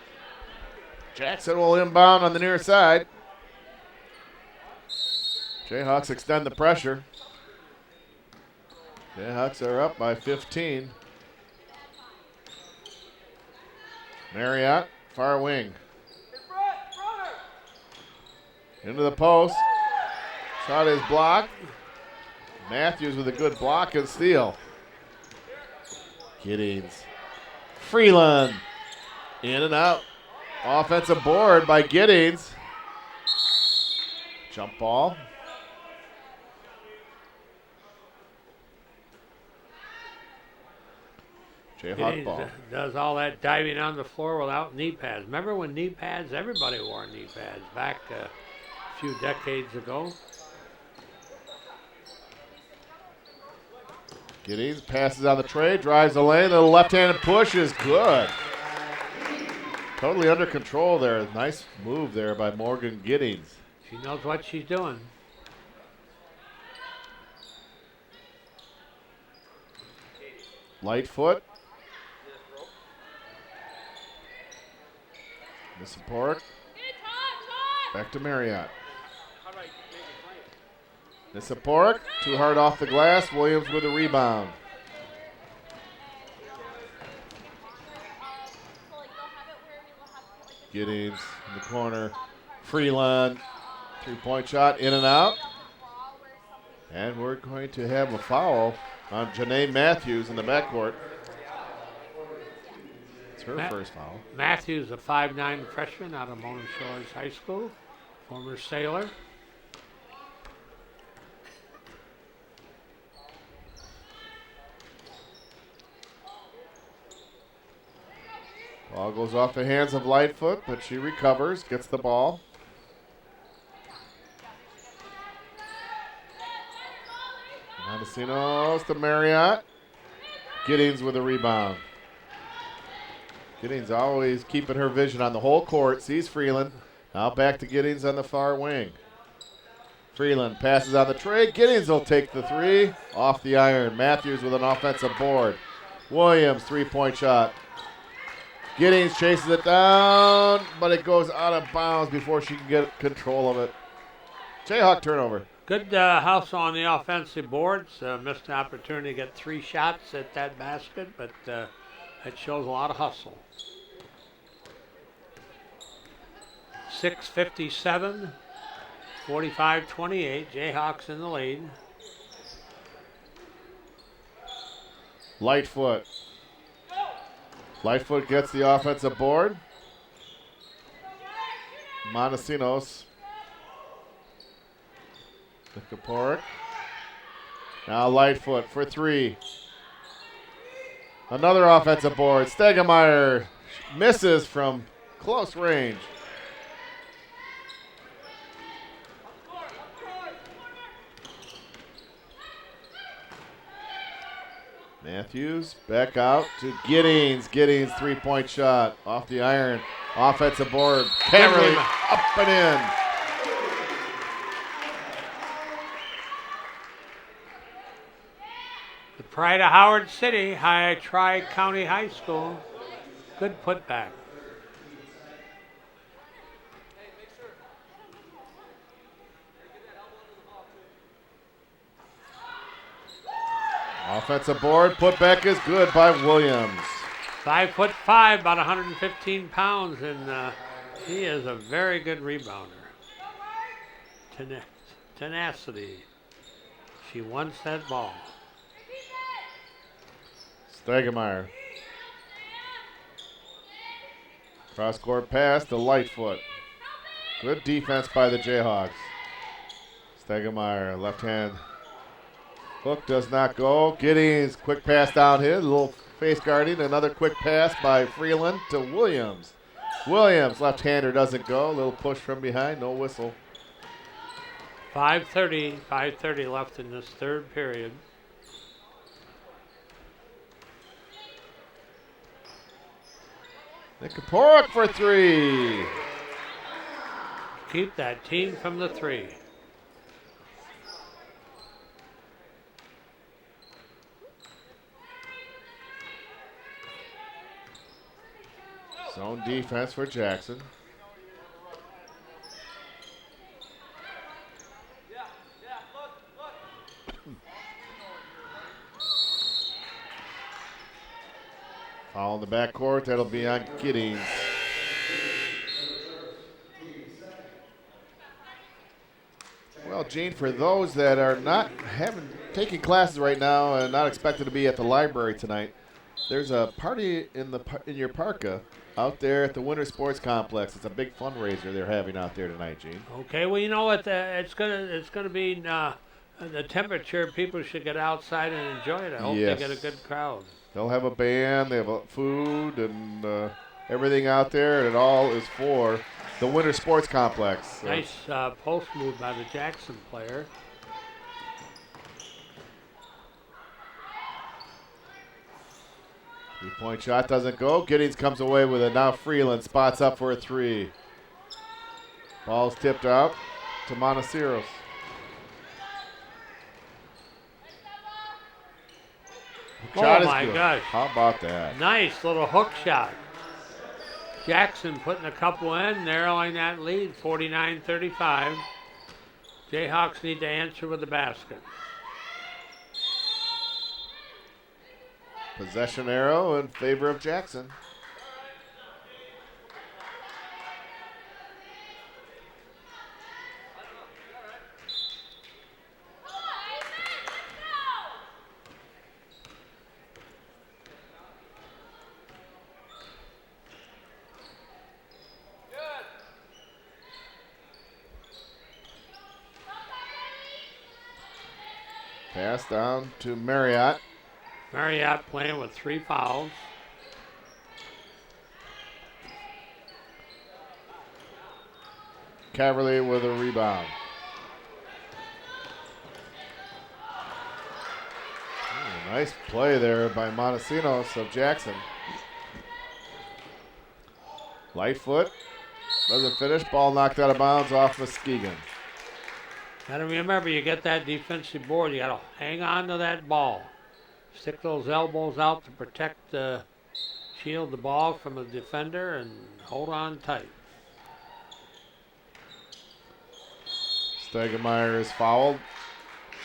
Jackson will inbound on the near side. Jayhawks extend the pressure. Jayhawks are up by 15. Marriott, far wing. Into the post. Shot is blocked. Matthews with a good block and steal. Giddings. Freeland. In and out. Offensive board by Giddings. Jump ball. Jayhawk Giddings ball. does all that diving on the floor without knee pads. Remember when knee pads? Everybody wore knee pads back a few decades ago. Giddings passes on the tray, drives the lane, and the left-handed push is good. Totally under control there. Nice move there by Morgan Giddings. She knows what she's doing. Lightfoot. Nissenpork. Back to Marriott. Nissenpork, too hard off the glass. Williams with a rebound. Giddings in the corner. Freeland, three-point shot, in and out. And we're going to have a foul on Janae Matthews in the backcourt. It's her first foul. Matthews, a 5'9" freshman out of Mona Shores High School, former Sailor. Ball goes off the hands of Lightfoot, but she recovers, gets the ball. Montesinos to Marriott. Giddings with a rebound. Giddings always keeping her vision on the whole court. Sees Freeland. Now back to Giddings on the far wing. Freeland passes on the tray. Giddings will take the three. Off the iron. Matthews with an offensive board. Williams, three-point shot. Giddings chases it down, but it goes out of bounds before she can get control of it. Jayhawk turnover. Good hustle on the offensive boards. Missed an opportunity to get 3 shots at that basket, but it shows a lot of hustle. 6:57, 45-28. Jayhawks in the lead. Lightfoot. Lightfoot gets the offensive board. Montesinos. Nikoporic. Now Lightfoot for 3. Another offensive board. Stegemeyer misses from close range. Matthews back out to Giddings. Giddings three-point shot off the iron. Offensive board. Camerly up and in. The pride of Howard City, Tri-County High School. Good putback. Offensive board. Putback is good by Williams. 5'5", about 115 pounds, and he is a very good rebounder. Tenacity. She wants that ball. Stegemeyer. Cross-court pass to Lightfoot. Good defense by the Jayhawks. Stegemeyer, left hand. Hook does not go. Giddings, quick pass down here. A little face guarding. Another quick pass by Freeland to Williams. Williams, left-hander, doesn't go. A little push from behind. No whistle. 5:30 left in this third period. Nikoporic for 3. Keep that team from the 3. Zone defense for Jackson. Foul in the backcourt. That'll be on Giddings. Gene, for those that are not taking classes right now and not expected to be at the library tonight, there's a party in your parka out there at the Winter Sports Complex. It's a big fundraiser they're having out there tonight, Gene. Okay, well, you know what? It's gonna be the temperature. People should get outside and enjoy it. I hope they get a good crowd. They'll have a band, they have food and everything out there, and it all is for the Winter Sports Complex. Nice post move by the Jackson player. Three-point shot doesn't go. Giddings comes away with it. Now Freeland spots up for a three. Ball's tipped out to Montecinos. Oh my gosh. How about that? Nice little hook shot. Jackson putting a couple in, narrowing that lead, 49-35. Jayhawks need to answer with the basket. Possession arrow in favor of Jackson. Pass down to Marriott. Marriott playing with 3 fouls. Caverly with a rebound. Nice play there by Montecinos of Jackson. Lightfoot doesn't finish. Ball knocked out of bounds off Muskegon. Gotta remember, you get that defensive board, you gotta hang on to that ball. Stick those elbows out to protect, shield the ball from a defender and hold on tight. Stegemeyer is fouled.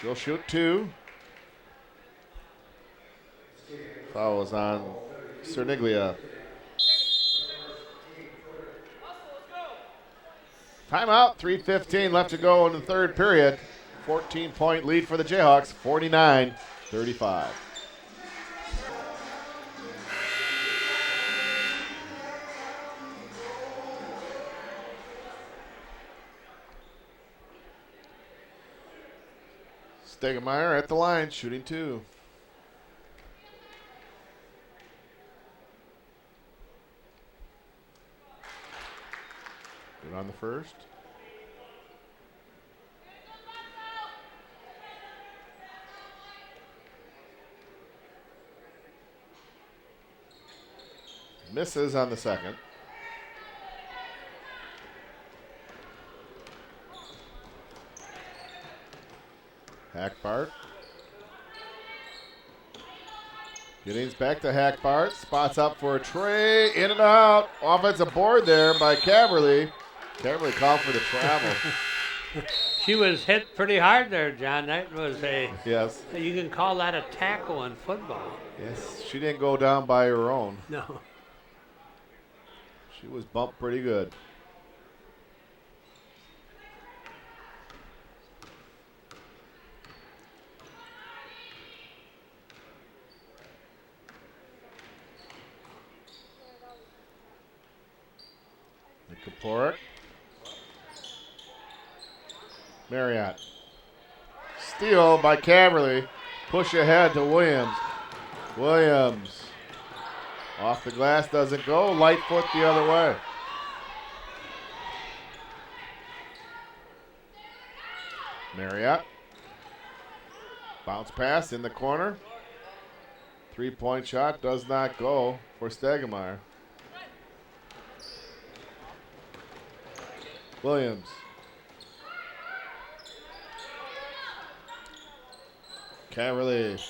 She'll shoot 2. Foul is on Cerniglia. Timeout, 3:15 left to go in the third period. 14-point lead for the Jayhawks, 49-35. Stegemeyer at the line, shooting 2. Good on the first. Misses on the second. Hackbart. Giddings back to Hackbart. Spots up for a tray. In and out. Offensive board there by Caverly. Caverly called for the travel. She was hit pretty hard there, John. That was yes. You can call that a tackle in football. Yes, she didn't go down by her own. No. She was bumped pretty good. Kaporik. Marriott. Steal by Caverly. Push ahead to Williams. Williams. Off the glass, doesn't go. Lightfoot the other way. Marriott. Bounce pass in the corner. 3-point shot does not go for Stegemeyer. Williams. Caverly.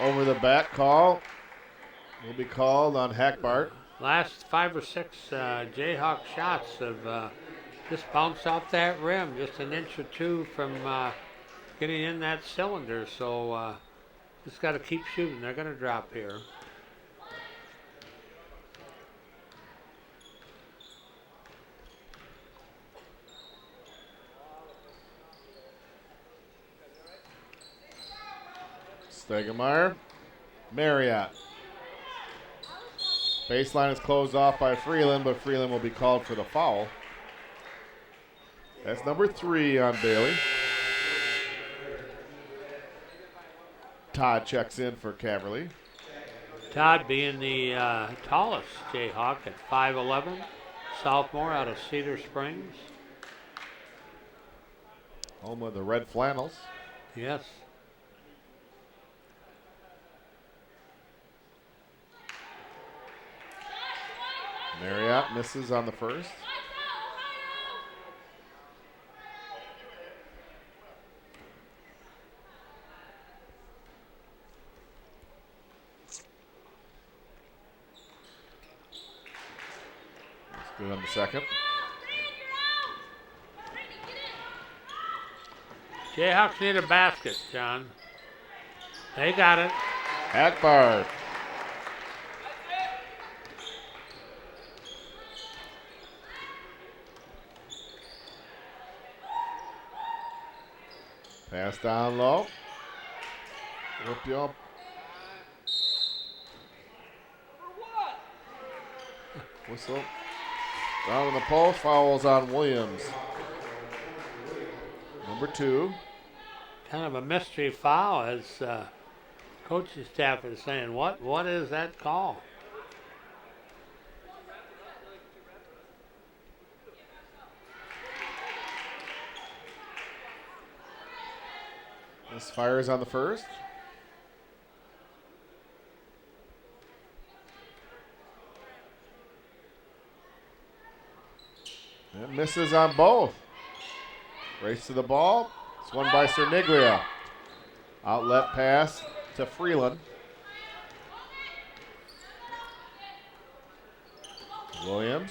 Over the back call. Will be called on Hackbart. Last 5 or 6 Jayhawk shots have just bounced off that rim, just an inch or 2 from getting in that cylinder. So just got to keep shooting. They're going to drop here. Stegemeyer. Marriott. Baseline is closed off by Freeland, but Freeland will be called for the foul. That's number 3 on Bailey. Todd checks in for Caverly. Todd being the tallest Jayhawk at 5'11", sophomore out of Cedar Springs. Home of the red flannels. Yes. Marriott misses on the first. That's good on the second. Jayhawks need a basket, John. They got it. Akbar. Pass down low. Rupio. Whistle. Down in the post. Fouls on Williams. Number 2. Kind of a mystery foul, as coaching staff is saying. What is that call? This fires on the first. And misses on both. Race to the ball. It's won by Cerniglia. Outlet pass to Freeland. Williams.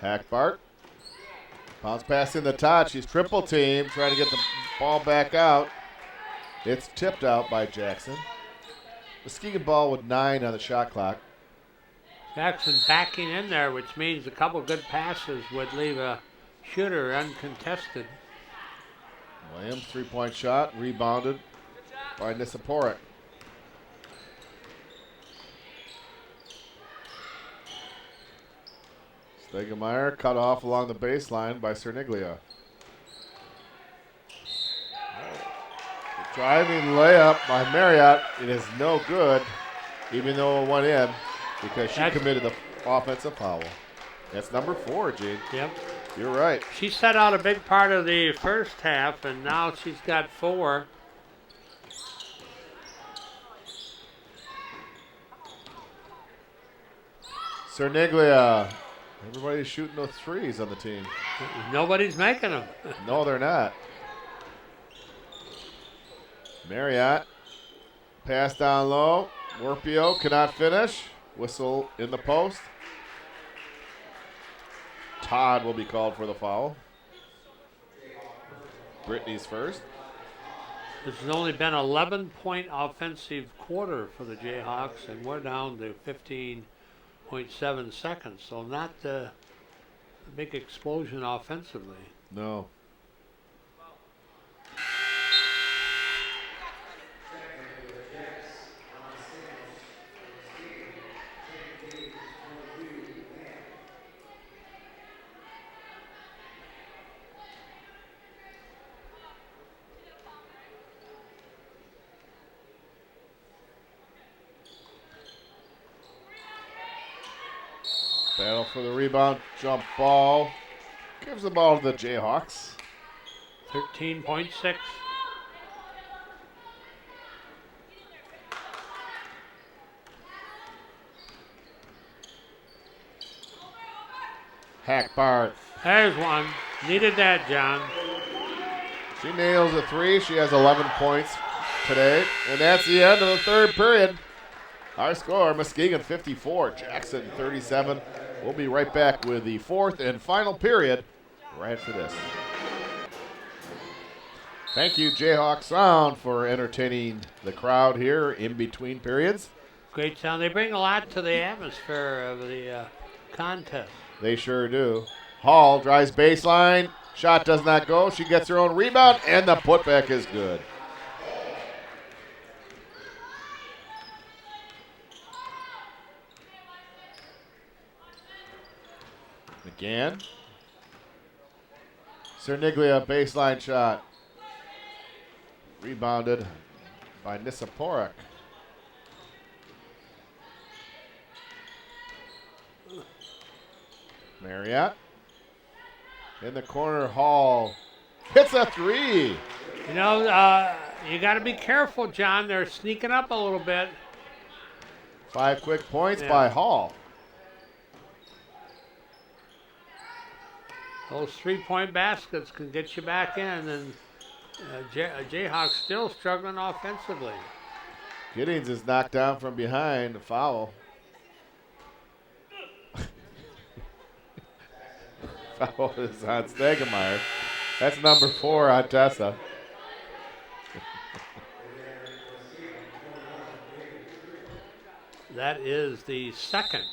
Hackbart. Bounce pass in the touch. He's triple team, trying to get the ball back out. It's tipped out by Jackson. Muskegon ball with 9 on the shot clock. Jackson backing in there, which means a couple good passes would leave a shooter uncontested. Williams, 3-point shot, rebounded by Nisaporek. Stegemeyer cut off along the baseline by Cerniglia. Driving layup by Marriott. It is no good, even though it went in, because she committed the offensive foul. That's number 4, Gene. Yep. You're right. She set out a big part of the first half, and now she's got 4. Cerniglia. Everybody's shooting those threes on the team. Nobody's making them. No, they're not. Marriott. Pass down low. Warpio cannot finish. Whistle in the post. Todd will be called for the foul. Brittany's first. This has only been 11-point offensive quarter for the Jayhawks, and we're down to 15.7 seconds, so not a big explosion offensively. No. Battle for the rebound, jump ball. Gives the ball to the Jayhawks. 13.6. Hackbart. There's one. Needed that, John. She nails a 3. She has 11 points today. And that's the end of the third period. Our score, Muskegon 54, Jackson 37. We'll be right back with the fourth and final period right after this. Thank you, Jayhawk Sound, for entertaining the crowd here in between periods. Great sound. They bring a lot to the atmosphere of the contest. They sure do. Hall drives baseline, Shot does not go. She gets her own rebound, and the putback is good. McGann. Cerniglia, baseline shot. Rebounded by Nisaporek. Marriott. In the corner, Hall hits a three. You know, you got to be careful, John. They're sneaking up a little bit. 5 quick points by Hall. Those 3-point baskets can get you back in, and Jayhawks still struggling offensively. Giddings is knocked down from behind. A foul. Foul is on Stegemeyer. That's number 4 on Tessa. That is the second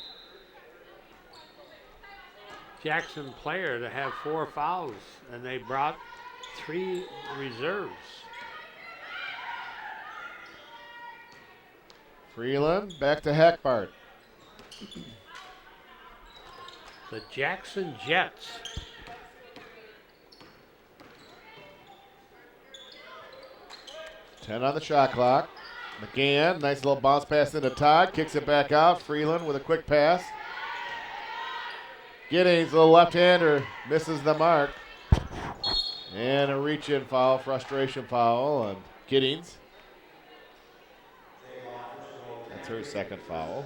Jackson player to have 4 fouls, and they brought 3 reserves. Freeland back to Hackbart. The Jackson Jets. Ten on the shot clock. McGann, nice little bounce pass into Todd, kicks it back out. Freeland with a quick pass. Giddings, a little left-hander, misses the mark. And a reach-in foul, frustration foul on Giddings. That's her second foul.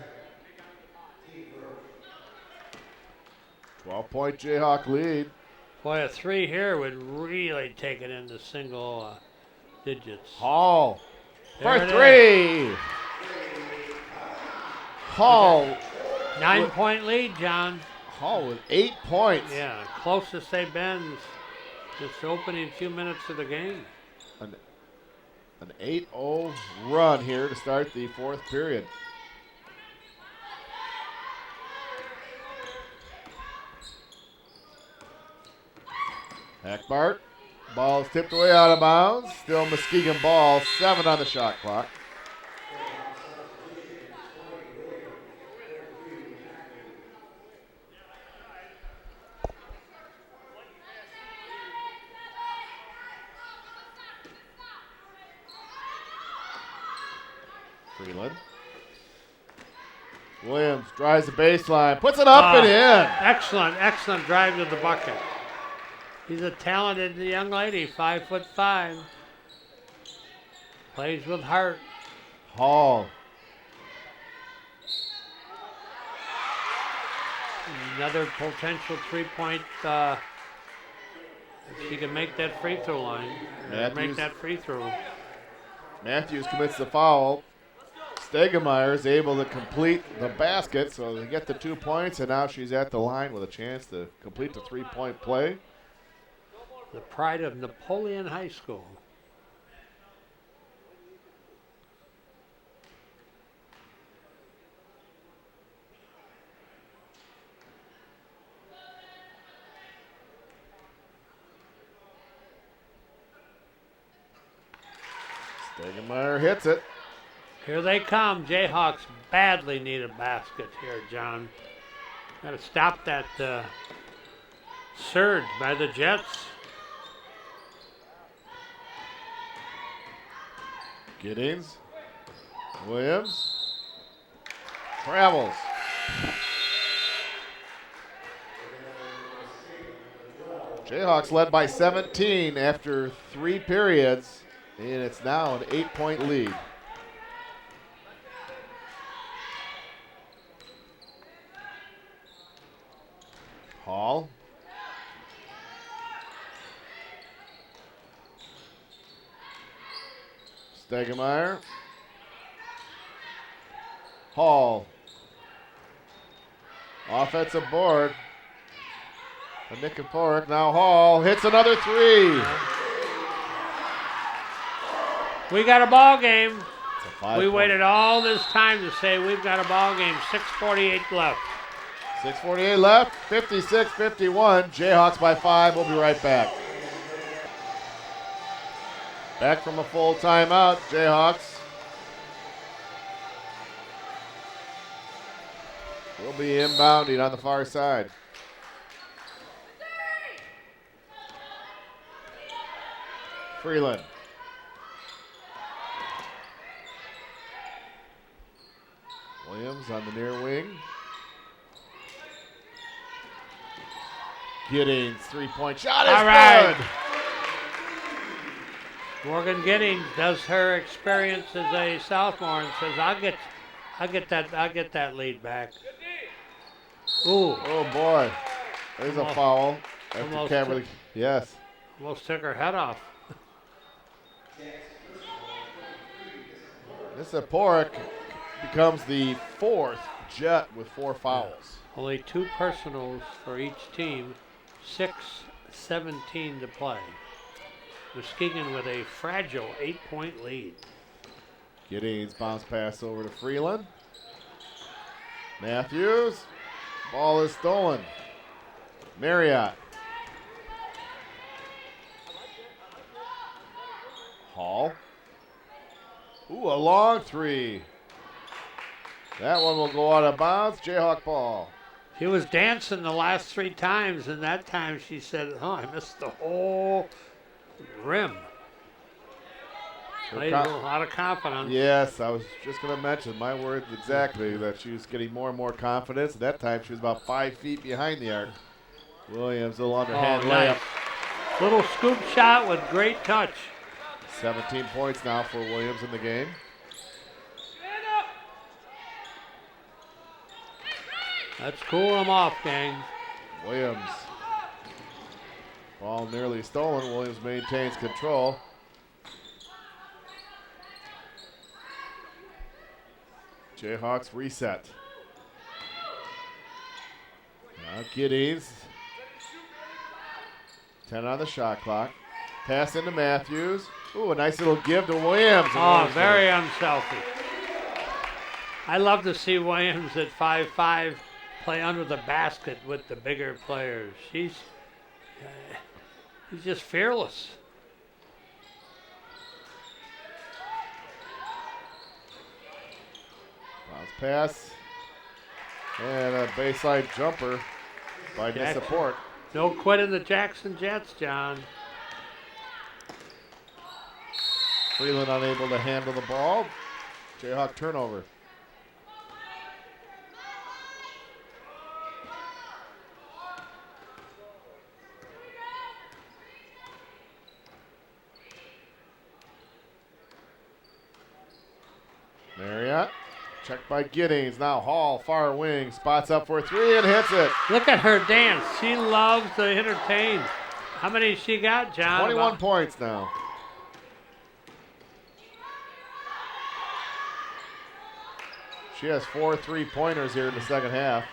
12-point Jayhawk lead. Boy, a 3 here would really take it into single digits. Hall for There it 3. Hall. 9-point lead, John. Hall with 8 points. Yeah, closest they've been this opening few minutes of the game. An 8-0 run here to start the 4th period. Hackbart. Ball is tipped away out of bounds. Still Muskegon ball. 7 on the shot clock. Freeland. Williams drives the baseline, puts it up and in. Excellent drive to the bucket. He's a talented young lady, 5'5". Plays with heart. Hall. Another potential 3-point. If she can make that free throw line, make that free throw. Matthews commits the foul. Stegemeyer is able to complete the basket, so they get the 2 points, and now she's at the line with a chance to complete the 3-point play. The pride of Napoleon High School. Stegemeyer hits it. Here they come. Jayhawks badly need a basket here, John. Got to stop that surge by the Jets. Giddings. Williams. Travels. Jayhawks led by 17 after 3 periods, and it's now an 8-point lead. Hall. Stegemeyer. Hall. Offensive board. Nikiforek, now Hall hits another 3. We got a ball game. It's a 5 We point. waited all this time to say we've got a ball game. 6:48 left. 6:48 left, 56-51. Jayhawks by 5. We'll be right back. Back from a full timeout, Jayhawks will be inbounding on the far side. Freeland. Williams on the near wing. Giddings, three-point shot is All right. good. Morgan Giddings does her experience as a sophomore and says, I'll get that lead back. Ooh. Oh boy. There's a foul. Almost Cavalry. Yes. Almost took her head off. Porek becomes the 4th Jet with 4 fouls. Only 2 personals for each team. 6:17 to play. Muskegon with a fragile 8-point lead. Giddings bounce pass over to Freeland. Matthews. Ball is stolen. Marriott. Hall. Ooh, a long 3. That one will go out of bounds. Jayhawk ball. She was dancing the last 3 times, and that time she said, I missed the whole rim. Played a lot of confidence. Yes, I was just going to mention my words exactly, that she was getting more and more confidence. At that time, she was about 5 feet behind the arc. Williams, a little underhand layup. Nice. Little scoop shot with great touch. 17 points now for Williams in the game. Let's cool them off, gang. Williams. Ball nearly stolen. Williams maintains control. Jayhawks reset. Now Giddings. 10 on the shot clock. Pass into Matthews. Ooh, a nice little give to Williams. Oh, very unselfish. I love to see Williams at 5'5" play under the basket with the bigger players. He's just fearless. Bounce pass. And a baseline jumper by Nissa Pork. No quitting the Jackson Jets, John. Freeland unable to handle the ball. Jayhawk turnover. Marriott. Checked by Giddings. Now Hall, far wing. Spots up for 3 and hits it. Look at her dance. She loves to entertain. How many she got, John? 21 points now. She has 4 3-pointers here in the second half.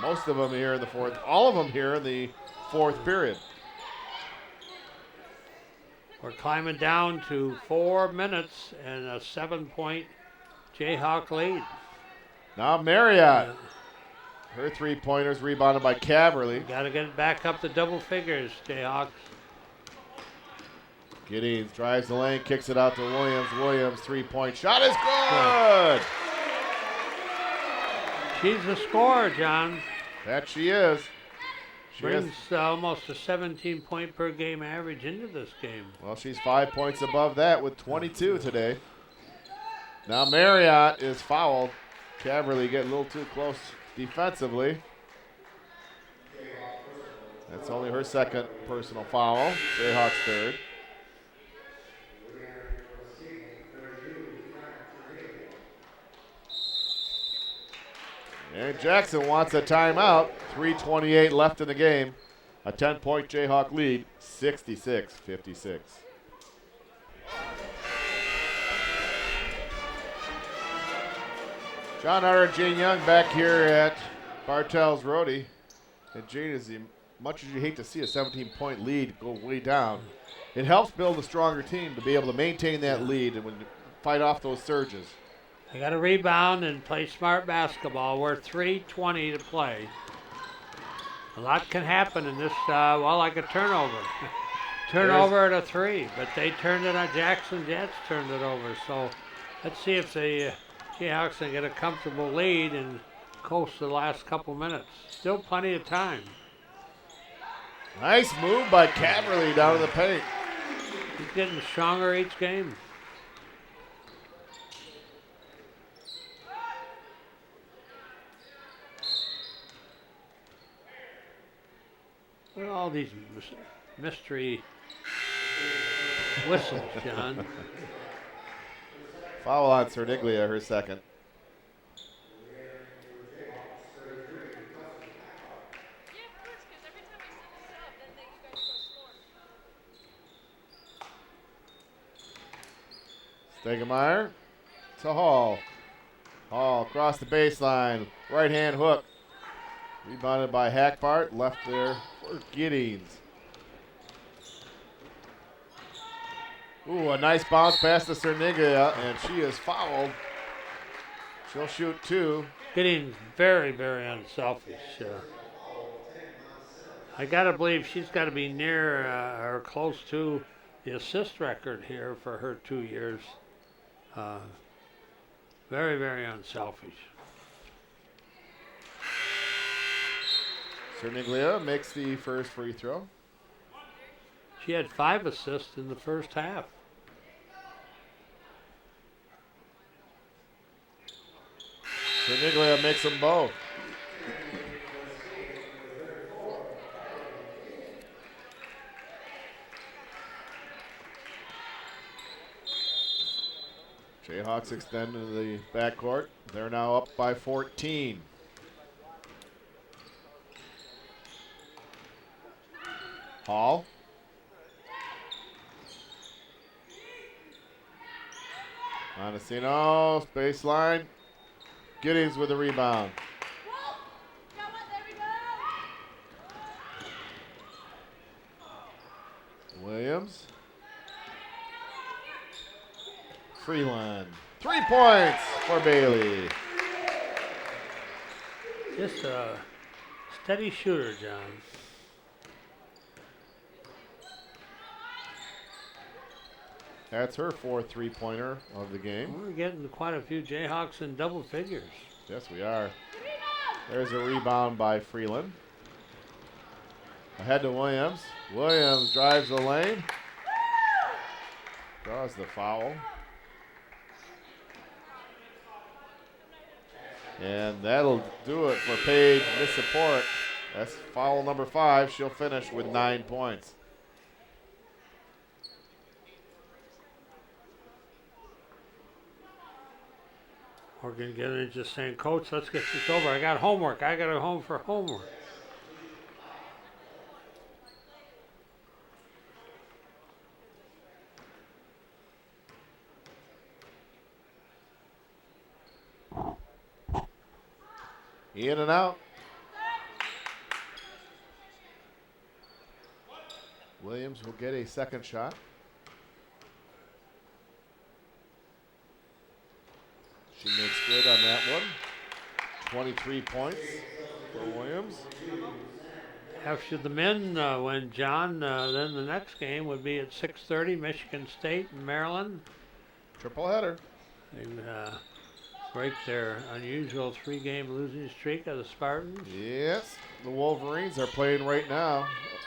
Most of them here in the fourth. All of them here in the fourth period. We're climbing down to 4 minutes and a 7-point Jayhawk lead. Now Marriott. Her 3-pointers rebounded by Caverly. Got to get it back up to double figures, Jayhawks. Giddings drives the lane, kicks it out to Williams. Williams, 3-point shot is good. She's a scorer, John. That she is. Brings almost a 17-point per game average into this game. Well, she's 5 points above that with 22 today. Now Marriott is fouled. Caverly getting a little too close defensively. That's only her second personal foul. Jayhawks third. And Jackson wants a timeout. 3:28 left in the game. A 10-point Jayhawk lead, 66-56. John Arter, Gene Young back here at Bartels Roadie. And Gene, as much as you hate to see a 17-point lead go way down, it helps build a stronger team to be able to maintain that lead and fight off those surges. They got to rebound and play smart basketball. We're 3:20 to play. A lot can happen in this, like a turnover. Turnover at a 3, but they turned it on. Jackson Jets turned it over. So let's see if the Jayhawks can get a comfortable lead and coast the last couple minutes. Still plenty of time. Nice move by Caverly down to the paint. He's getting stronger each game. What are all these mystery whistles, John? Foul on Cerniglia, her second. Stegemeyer to Hall. Hall across the baseline. Right hand hook. Rebounded by Hackbart. Left there for Giddings. Ooh, a nice bounce pass to Cerniglia, and she is fouled. She'll shoot 2. Getting very, very unselfish. I got to believe she's got to be near or close to the assist record here for her 2 years. Very, very unselfish. Cerniglia makes the first free throw. She had 5 assists in the first half. Cerniglia makes them both. Jayhawks extend into the backcourt. They're now up by 14. Hall. Montesino, baseline. Giddings with the rebound. Williams. Freeland. 3 points for Bailey. Just a steady shooter, John. That's her 4th three-pointer of the game. We're getting quite a few Jayhawks in double figures. Yes, we are. There's a rebound by Freeland. Ahead to Williams. Williams drives the lane. Draws the foul. And that'll do it for Paige Missaport. That's foul number 5. She'll finish with 9 points. We're going to get into just saying, Coach, let's get this over. I got homework. I got to go home for homework. In and out. Williams will get a second shot. She makes good on that one. 23 points for Williams. After the men win, John, then the next game would be at 6:30, Michigan State and Maryland. Triple header. They break their unusual 3-game losing streak of the Spartans. Yes, the Wolverines are playing right now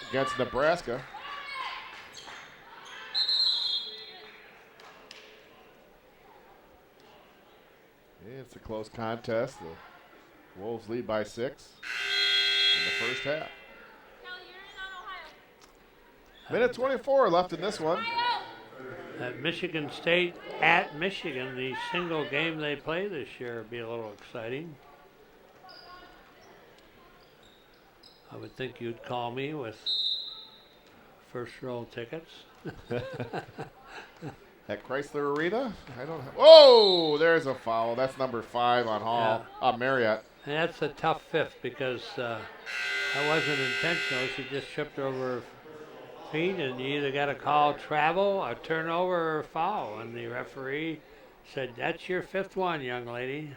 against Nebraska. It's a close contest. The Wolves lead by 6 in the first half. Minute 24 left in this one. At Michigan State at Michigan, the single game they play this year will be a little exciting. I would think you'd call me with first row tickets. At Chrysler Arena? I don't have. Whoa! There's a foul. That's number 5 on Hall. Yeah. Marriott. And that's a tough fifth because that wasn't intentional. She just tripped over her feet, and you either got to call travel, a turnover, or a foul. And the referee said, "That's your 5th one, young lady."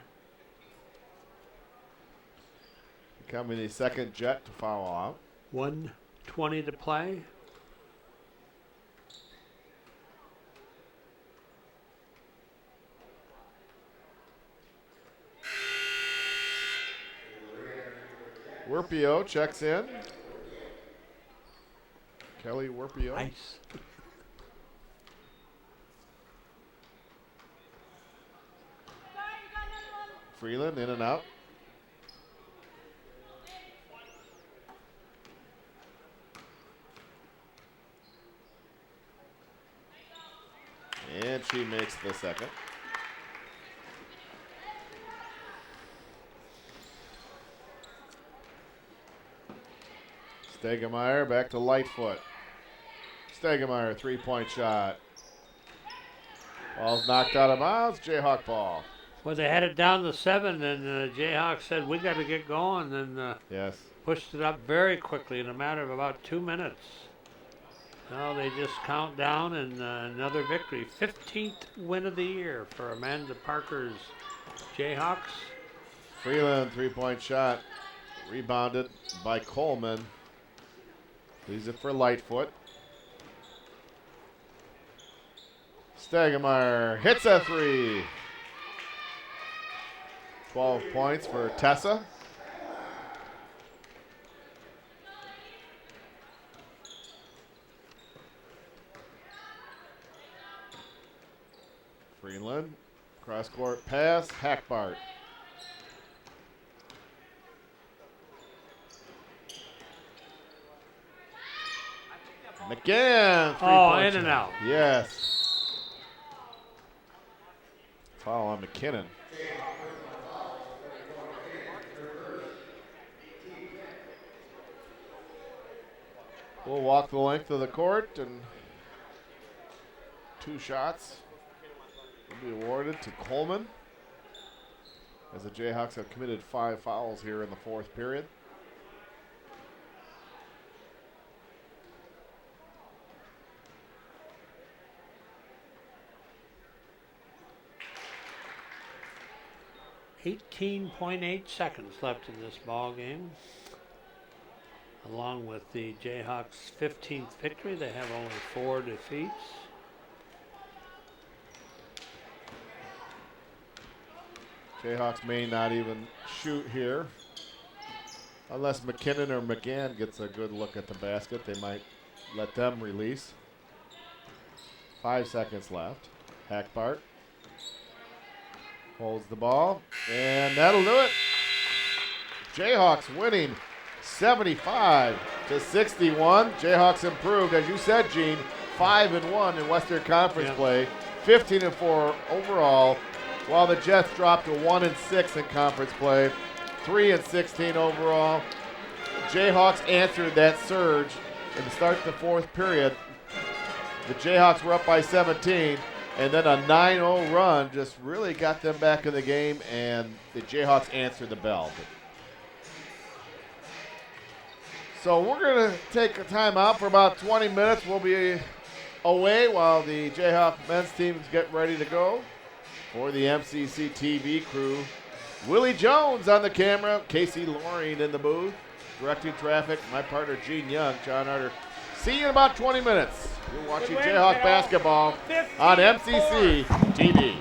Becoming the second Jet to foul out. 1:20 to play. Werpio checks in. Kelly Werpio. Nice. Freeland in and out. And she makes the second. Stegemeyer back to Lightfoot. Stegemeyer, three-point shot. Ball's knocked out of bounds. Jayhawk ball. Well, they had it down to 7, and Jayhawks said, we got to get going, and Yes. pushed it up very quickly in a matter of about 2 minutes. Now they just count down, and another victory. 15th win of the year for Amanda Parker's Jayhawks. Freeland, three-point shot. Rebounded by Coleman. Leaves it for Lightfoot. Stegemeyer hits a three. 12 points for Tessa. Freeland, cross-court pass, Hackbart. McGann, Oh, three-point in and shot. out. Yes. Foul on McKinnon. We'll walk the length of the court, and 2 shots will be awarded to Coleman, as the Jayhawks have committed 5 fouls here in the 4th period. .8 seconds left in this ball game. Along with the Jayhawks' 15th victory, they have only 4 defeats. Jayhawks may not even shoot here. Unless McKinnon or McGann gets a good look at the basket, they might let them release. 5 seconds left. Hackbart holds the ball, and that'll do it. Jayhawks winning 75-61. Jayhawks improved, as you said, Gene, 5-1 in Western Conference play, 15-4 overall, while the Jets dropped to 1-6 in conference play, 3-16 overall. Jayhawks answered that surge and to start the 4th period. The Jayhawks were up by 17, and then a 9-0 run just really got them back in the game, and the Jayhawks answered the bell. So we're going to take a timeout for about 20 minutes. We'll be away while the Jayhawk men's teams get ready to go. For the MCC TV crew, Willie Jones on the camera, Casey Loring in the booth, directing traffic, my partner Gene Young, John Arter. See you in about 20 minutes. You're watching Jayhawk basketball on MCC TV.